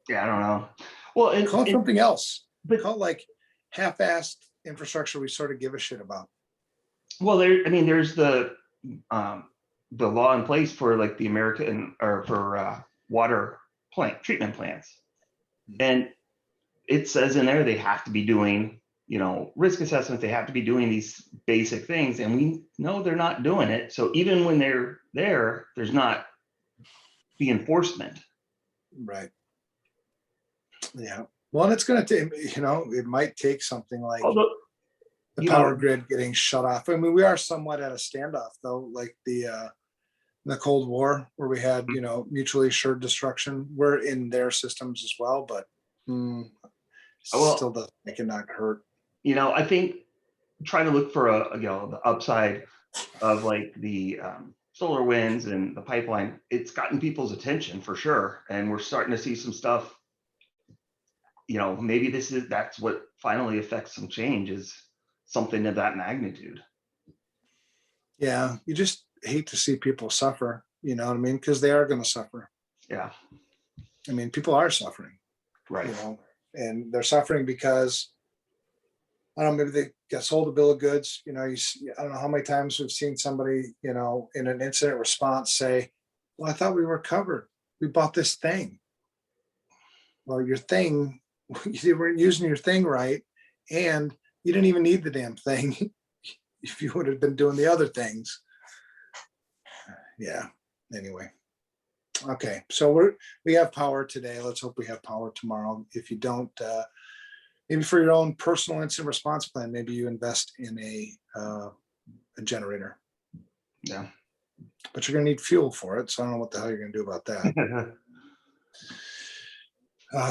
Yeah, I don't know. Well, call it something else. But call it like half-assed infrastructure we sort of give a shit about. Well, there's the law in place for like the American or for water treatment plants, and it says in there they have to be doing risk assessments. They have to be doing these basic things, and we know they're not doing it. So even when they're there, there's not the enforcement. Right. Yeah. Well, it's going to take, it might take something like the power grid getting shut off. I mean, we are somewhat at a standoff, though, like the Cold War, where we had, mutually assured destruction. We're in their systems as well, but still doesn't make it not hurt. I think trying to look for the upside of like the solar winds and the pipeline, it's gotten people's attention for sure. And we're starting to see some stuff, maybe that's what finally affects some change, is something of that magnitude. Yeah. You just hate to see people suffer, you know what I mean? Because they are going to suffer. Yeah. I mean, people are suffering. Right. And they're suffering because, I don't know, maybe they got sold a bill of goods. I don't know how many times we've seen somebody, in an incident response say, well, I thought we were covered. We bought this thing. Well, your thing, you weren't using your thing right. And you didn't even need the damn thing if you would have been doing the other things. Yeah. Anyway. Okay. So we have power today. Let's hope we have power tomorrow. If you don't, maybe for your own personal incident response plan, maybe you invest in a generator. Yeah. But you're going to need fuel for it. So I don't know what the hell you're going to do about that.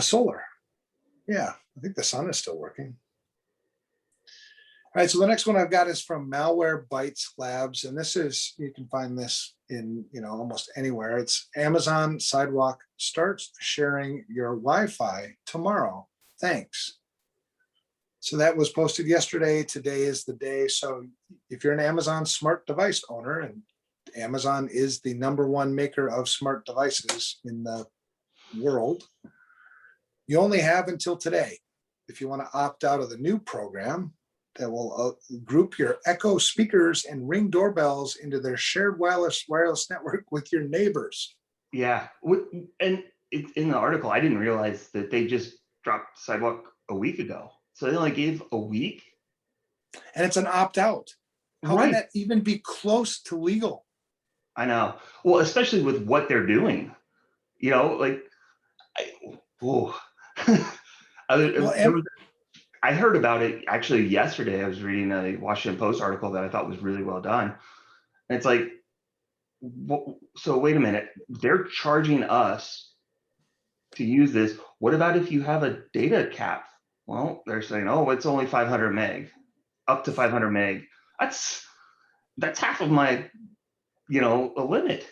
Solar. Yeah. I think the sun is still working. All right. So the next one I've got is from Malware Bytes Labs. And you can find this in, almost anywhere. It's Amazon Sidewalk starts sharing your Wi-Fi tomorrow. Thanks. So that was posted yesterday. Today is the day. So if you're an Amazon smart device owner and Amazon is the #1 maker of smart devices in the world. You only have until today, if you want to opt out of the new program that will group your Echo speakers and Ring doorbells into their shared wireless network with your neighbors. Yeah. And in the article, I didn't realize that they just dropped Sidewalk a week ago. So they only gave a week. And it's an opt-out. How Right. can that even be close to legal? I know. Well, especially with what they're doing, like, I heard about it actually yesterday. I was reading a Washington Post article that I thought was really well done. And it's like, so wait a minute, they're charging us to use this. What about if you have a data cap? Well, they're saying, oh, it's only 500 meg, up to 500 meg. That's half of my, a limit.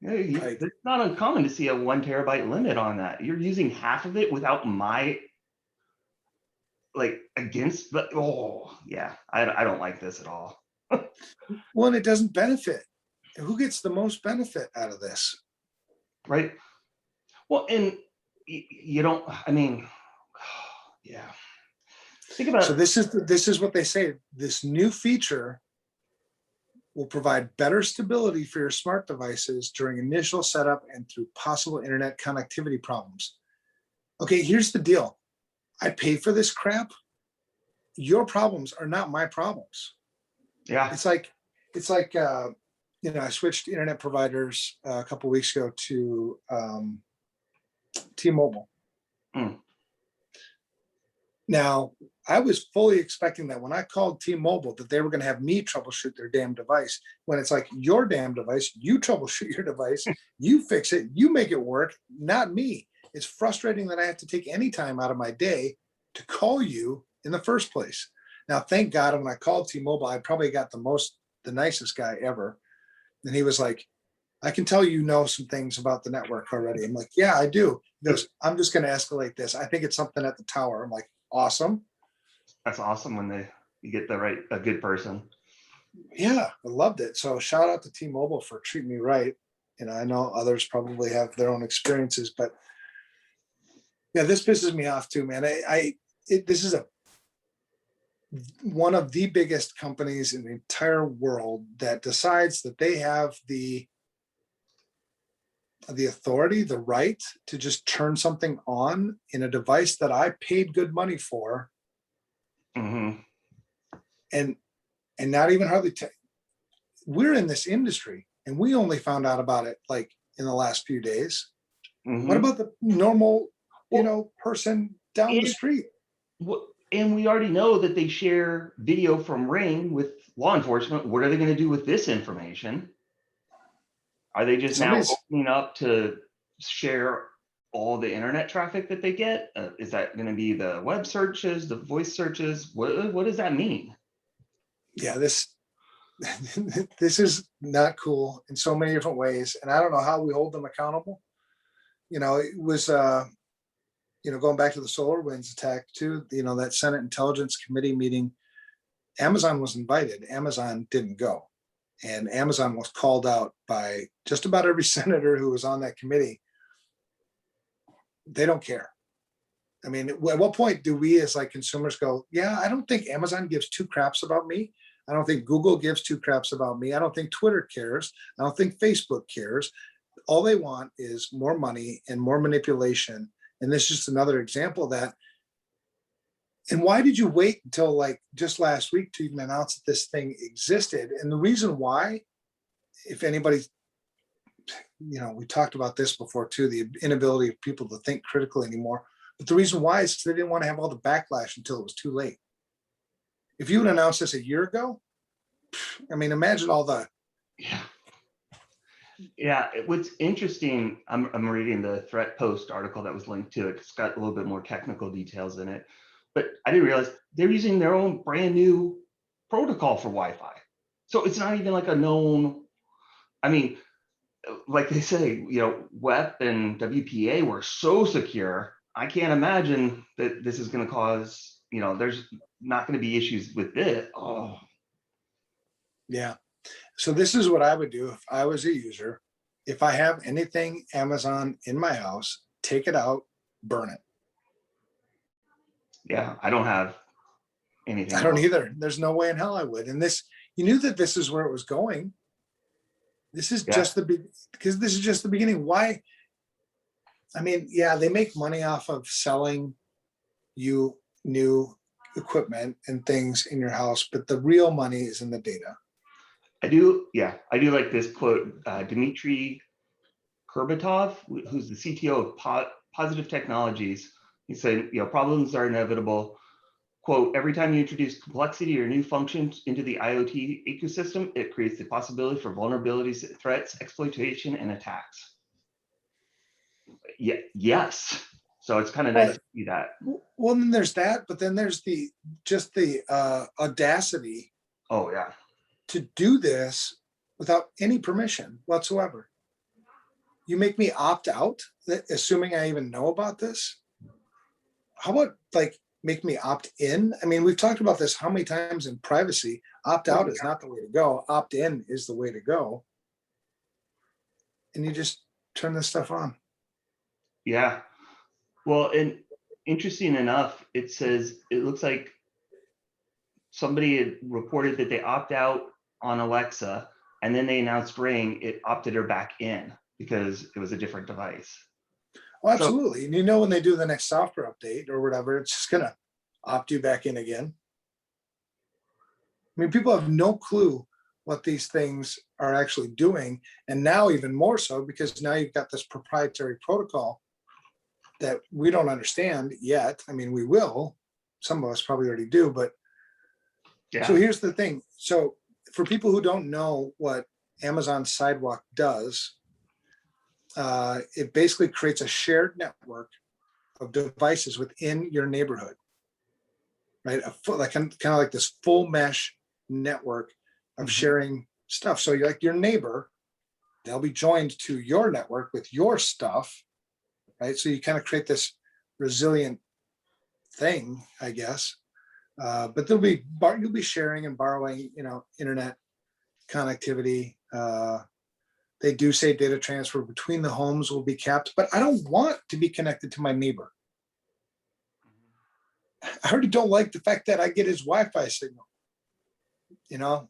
Right. It's not uncommon to see a 1 terabyte limit on that. You're using half of it without my, against the, I don't like this at all. Well, and it doesn't benefit. Who gets the most benefit out of this? Right. Well, and you don't, yeah. Think about So this is what they say. This new feature will provide better stability for your smart devices during initial setup and through possible internet connectivity problems. Okay, here's the deal. I pay for this crap. Your problems are not my problems. Yeah. It's like, I switched internet providers a couple of weeks ago to T-Mobile. Now, I was fully expecting that when I called T-Mobile that they were going to have me troubleshoot their damn device, when it's like, your damn device, you troubleshoot your device, you fix it, you make it work, not me. It's frustrating that I have to take any time out of my day to call you in the first place. Now, thank God, when I called T-Mobile, I probably got the nicest guy ever. And he was like, I can tell you know some things about the network already. I'm like, yeah, I do. He goes, I'm just going to escalate this. I think it's something at the tower. I'm like, awesome. That's awesome when you get a good person. Yeah, I loved it. So shout out to T-Mobile for treating me right. I know others probably have their own experiences, but yeah, this pisses me off too, man. This is one of the biggest companies in the entire world that decides that they have the authority, the right to just turn something on in a device that I paid good money for. Mm-hmm. And not even hardly we're in this industry and we only found out about it like in the last few days. Mm-hmm. What about the normal, person down the street? And we already know that they share video from Ring with law enforcement. What are they going to do with this information? Are they just now opening up to share all the internet traffic that they get? Is that going to be the web searches, the voice searches? What does that mean? Yeah, this is not cool in so many different ways. And I don't know how we hold them accountable. It was, going back to the SolarWinds attack too, that Senate Intelligence Committee meeting, Amazon was invited. Amazon didn't go. And Amazon was called out by just about every senator who was on that committee. They don't care. I mean, at what point do we as consumers go, yeah, I don't think Amazon gives two craps about me. I don't think Google gives two craps about me. I don't think Twitter cares. I don't think Facebook cares. All they want is more money and more manipulation. And this is just another example of that. And why did you wait until just last week to even announce that this thing existed? And the reason why, if anybody, we talked about this before too, the inability of people to think critically anymore. But the reason why is because they didn't want to have all the backlash until it was too late. If you had announced this a year ago, imagine all the. Yeah, what's interesting, I'm reading the Threat Post article that was linked to it. It's got a little bit more technical details in it. But I didn't realize they're using their own brand new protocol for Wi-Fi. So it's not even a known, like they say, WEP and WPA were so secure. I can't imagine that this is going to cause, there's not going to be issues with it. Oh. Yeah. So this is what I would do if I was a user. If I have anything Amazon in my house, take it out, burn it. Yeah, I don't have anything. I don't either. There's no way in hell I would. And this, you knew that this is where it was going. This is just because this is just the beginning. Why? I mean, yeah, they make money off of selling you new equipment and things in your house, but the real money is in the data. I do like this quote. Dmitry Kurbatov, who's the CTO of Positive Technologies, he said, problems are inevitable. Quote, every time you introduce complexity or new functions into the IoT ecosystem, it creates the possibility for vulnerabilities, threats, exploitation, and attacks. Yeah, yes. So it's kind of nice to see that. Well, then there's that, but then there's the audacity. Oh, yeah. To do this without any permission whatsoever. You make me opt out, assuming I even know about this. How about make me opt in? I mean, we've talked about this how many times in privacy. Opt out is not the way to go. Opt in is the way to go. And you just turn this stuff on. Yeah. Well, and interesting enough, it says, it looks like somebody had reported that they opt out on Alexa, and then they announced Ring, it opted her back in because it was a different device. Oh, absolutely. So, and when they do the next software update or whatever, it's just going to opt you back in again. I mean, people have no clue what these things are actually doing. And now even more so, because now you've got this proprietary protocol that we don't understand yet. I mean, we will. Some of us probably already do, but So here's the thing. So for people who don't know what Amazon Sidewalk does, it basically creates a shared network of devices within your neighborhood, right? Kind of like this full mesh network of sharing stuff. So you're like your neighbor, they'll be joined to your network with your stuff, right? So you kind of create this resilient thing, I guess. But you'll be sharing and borrowing, internet connectivity. They do say data transfer between the homes will be capped, but I don't want to be connected to my neighbor. I already don't like the fact that I get his Wi-Fi signal.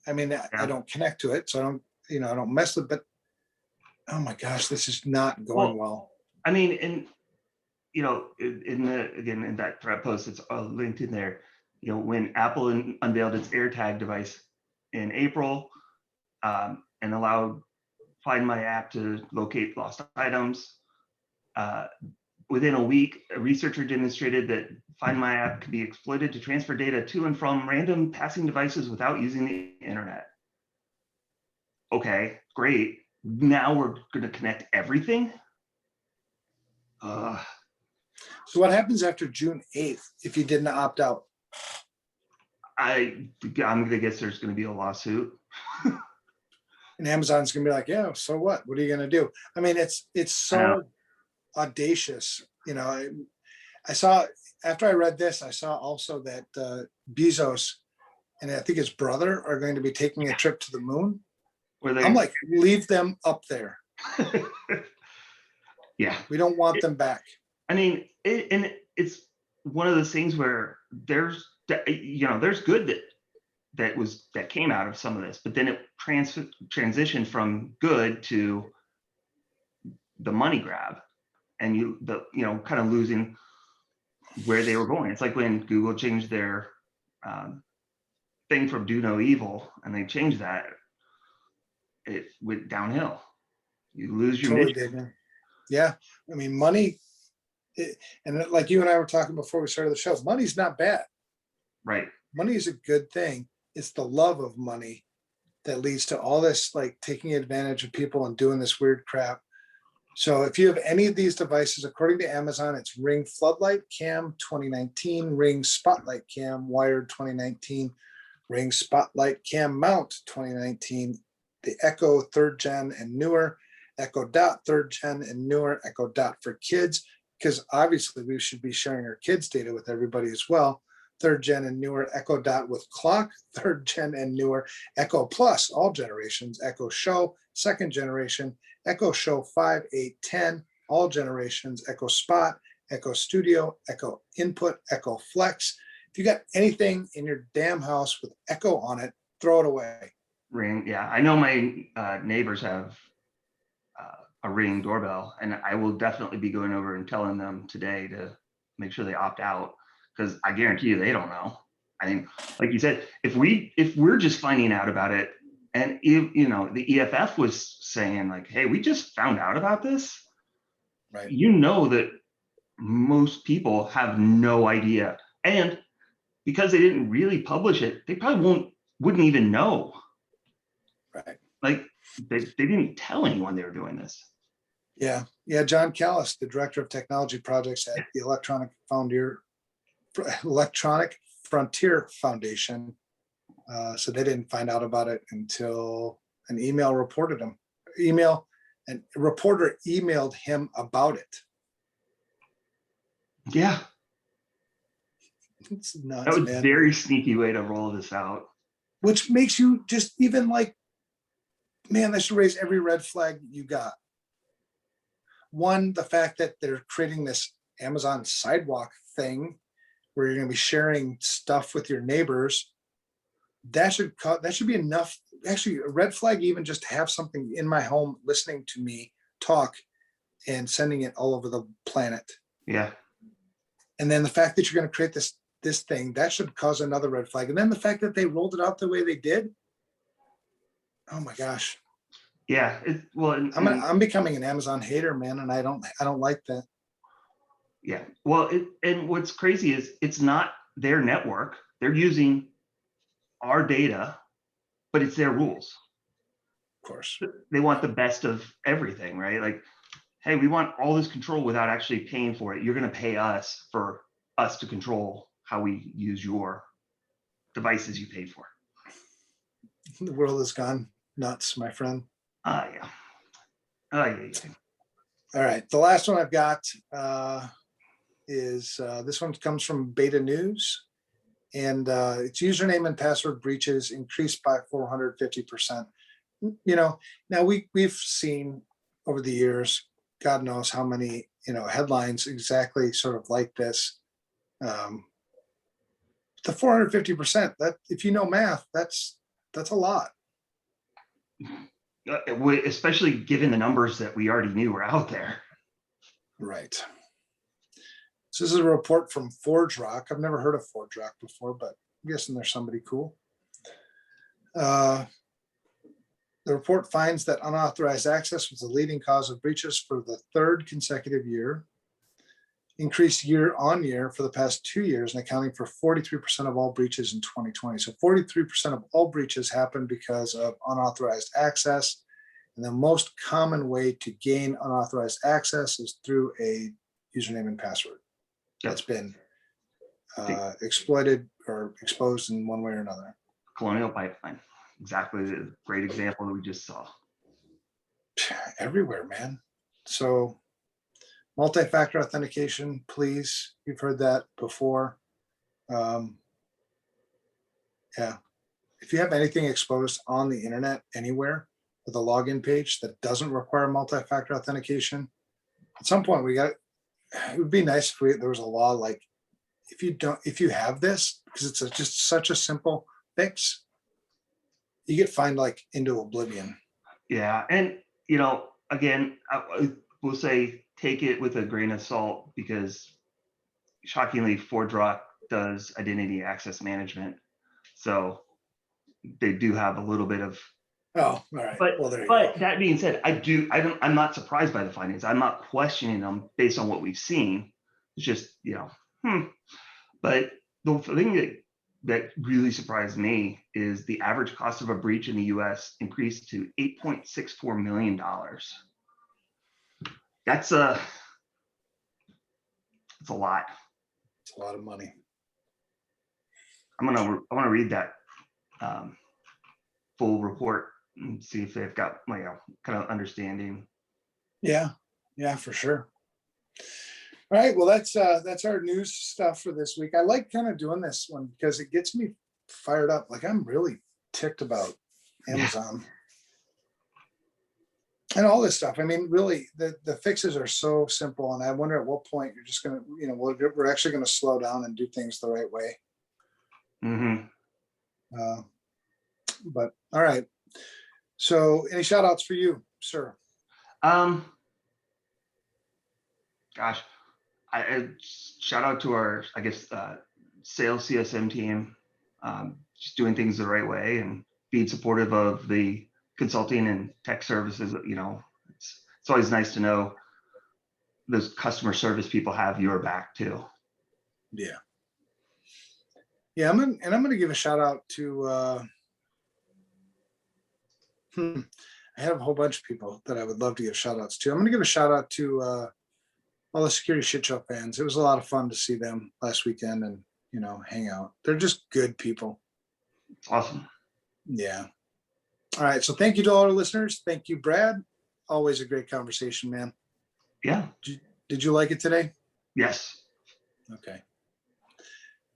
I mean, I don't connect to it, so I don't mess with it. But oh my gosh, this is not going well. I mean, in that thread post, it's linked in there. When Apple unveiled its AirTag device in April and allowed Find My app to locate lost items, within a week, a researcher demonstrated that Find My app can be exploited to transfer data to and from random passing devices without using the internet. Okay, great. Now we're going to connect everything? So what happens after June 8th if you didn't opt out? I'm going to guess there's going to be a lawsuit. And Amazon's going to be like, yeah, so what? What are you going to do? I mean, it's so audacious. I saw, after I read this, I saw also that Bezos and I think his brother are going to be taking a trip to the moon. I'm like, leave them up there. Yeah. We don't want them back. I mean, it's one of those things where there's good that came out of some of this, but then it transitioned from good to the money grab, and kind of losing where they were going. It's like when Google changed their thing from do no evil, and they changed that, it went downhill. You lose your mission. Yeah, I mean, money, and like you and I were talking before we started the show, money's not bad. Right. Money is a good thing. It's the love of money that leads to all this, like taking advantage of people and doing this weird crap. So if you have any of these devices, according to Amazon, it's Ring Floodlight Cam 2019, Ring Spotlight Cam Wired 2019, Ring Spotlight Cam Mount 2019, the Echo 3rd Gen and newer, Echo Dot 3rd Gen and newer, Echo Dot for kids, because obviously we should be sharing our kids' data with everybody as well. third gen and newer Echo Dot with clock, third gen and newer Echo Plus, all generations, Echo Show, second generation, Echo Show 5, 8, 10, all generations, Echo Spot, Echo Studio, Echo Input, Echo Flex. If you got anything in your damn house with Echo on it, throw it away. Ring, yeah. I know my neighbors have a Ring doorbell, and I will definitely be going over and telling them today to make sure they opt out, because I guarantee you they don't know. I mean, like you said, if we're just finding out about it, and if, you know, the EFF was saying like, hey, we just found out about this, Right. you know that most people have no idea, and because they didn't really publish it, they probably wouldn't even know. Right. Like they didn't tell anyone they were doing this. Yeah. Yeah. John Callis, the director of technology projects at the Electronic Frontier Foundation, so they didn't find out about it until an email reported them. And a reporter emailed him about it. Yeah, It's nuts, that was man. very sneaky way to roll this out. Which makes you just even like, man, that should raise every red flag you got. One, the fact that they're creating this Amazon Sidewalk thing where you're going to be sharing stuff with your neighbors. That should be enough. Actually, a red flag, even just to have something in my home listening to me talk and sending it all over the planet. Yeah. And then the fact that you're going to create this thing, that should cause another red flag. And then the fact that they rolled it out the way they did. Oh my gosh. Yeah. I'm becoming an Amazon hater, man, and I don't like that. Yeah. Well, and what's crazy is it's not their network. They're using our data, but it's their rules. Of course. They want the best of everything, right? Like, hey, we want all this control without actually paying for it. You're going to pay us for us to control how we use your devices you paid for. The world has gone nuts, my friend. Yeah. Yeah. All right. The last one I've got is this one comes from Beta News, and its username and password breaches increased by 450%. You know, now we've seen over the years, God knows how many, headlines exactly sort of like this. The 450%, that if you know math, that's a lot. Especially given the numbers that we already knew were out there. Right. So this is a report from ForgeRock. I've never heard of ForgeRock before, but I'm guessing there's somebody cool. The report finds that unauthorized access was the leading cause of breaches for the third consecutive year, increased year on year for the past 2 years, and accounting for 43% of all breaches in 2020. So 43% of all breaches happened because of unauthorized access. And the most common way to gain unauthorized access is through a username and password that's been exploited or exposed in one way or another. Colonial Pipeline, exactly the great example that we just saw. Everywhere, man. So multi-factor authentication, please. You've heard that before. Yeah. If you have anything exposed on the internet anywhere with a login page that doesn't require multi-factor authentication, at some point it would be nice if there was a law like, if you have this, because it's just such a simple fix, you get fined like into oblivion. Yeah. And, again, I will say take it with a grain of salt, because shockingly, ForgeRock does identity access management. So they do have a little bit of. Oh, all right. But, well, there you go. That being said, I'm not surprised by the findings. I'm not questioning them based on what we've seen. It's just, But the thing that really surprised me is the average cost of a breach in the US increased to $8.64 million. That's a lot. It's a lot of money. I want to read that full report and see if they've got kind of understanding. Yeah, for sure. All right, well, that's our news stuff for this week. I like kind of doing this one because it gets me fired up. Like I'm really ticked about Amazon and all this stuff. I mean, really, the fixes are so simple, and I wonder at what point you're just gonna, we're actually gonna slow down and do things the right way. But all right. So, any shout outs for you, sir? Gosh, I shout out to our, I guess, sales CSM team, just doing things the right way and being supportive of the consulting and tech services. It's always nice to know those customer service people have your back too. Yeah. Yeah, I'm gonna give a shout out to I have a whole bunch of people that I would love to give shout outs to. I'm gonna give a shout out to all the Security Shit Show fans. It was a lot of fun to see them last weekend and hang out. They're just good people. Awesome. Yeah. All right. So thank you to all our listeners. Thank you, Brad. Always a great conversation, man. Yeah. Did you like it today? Yes. Okay.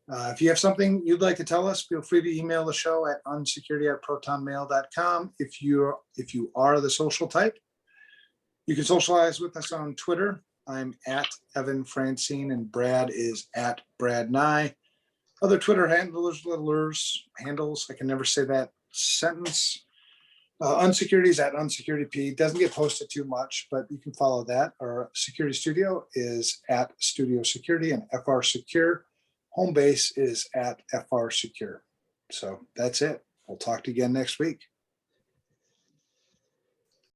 If you have something you'd like to tell us, feel free to email the show at unsecurity@protonmail.com. If you are the social type, you can socialize with us on Twitter. I'm at Evan Francine and Brad is at Brad Nye. Other Twitter handles, I can never say that sentence. Unsecurity is at unsecurityp. Doesn't get posted too much, but you can follow that. Our security studio is at Studio Security, and FRSecure. Home base is at FRSecure. So that's it. We'll talk to you again next week.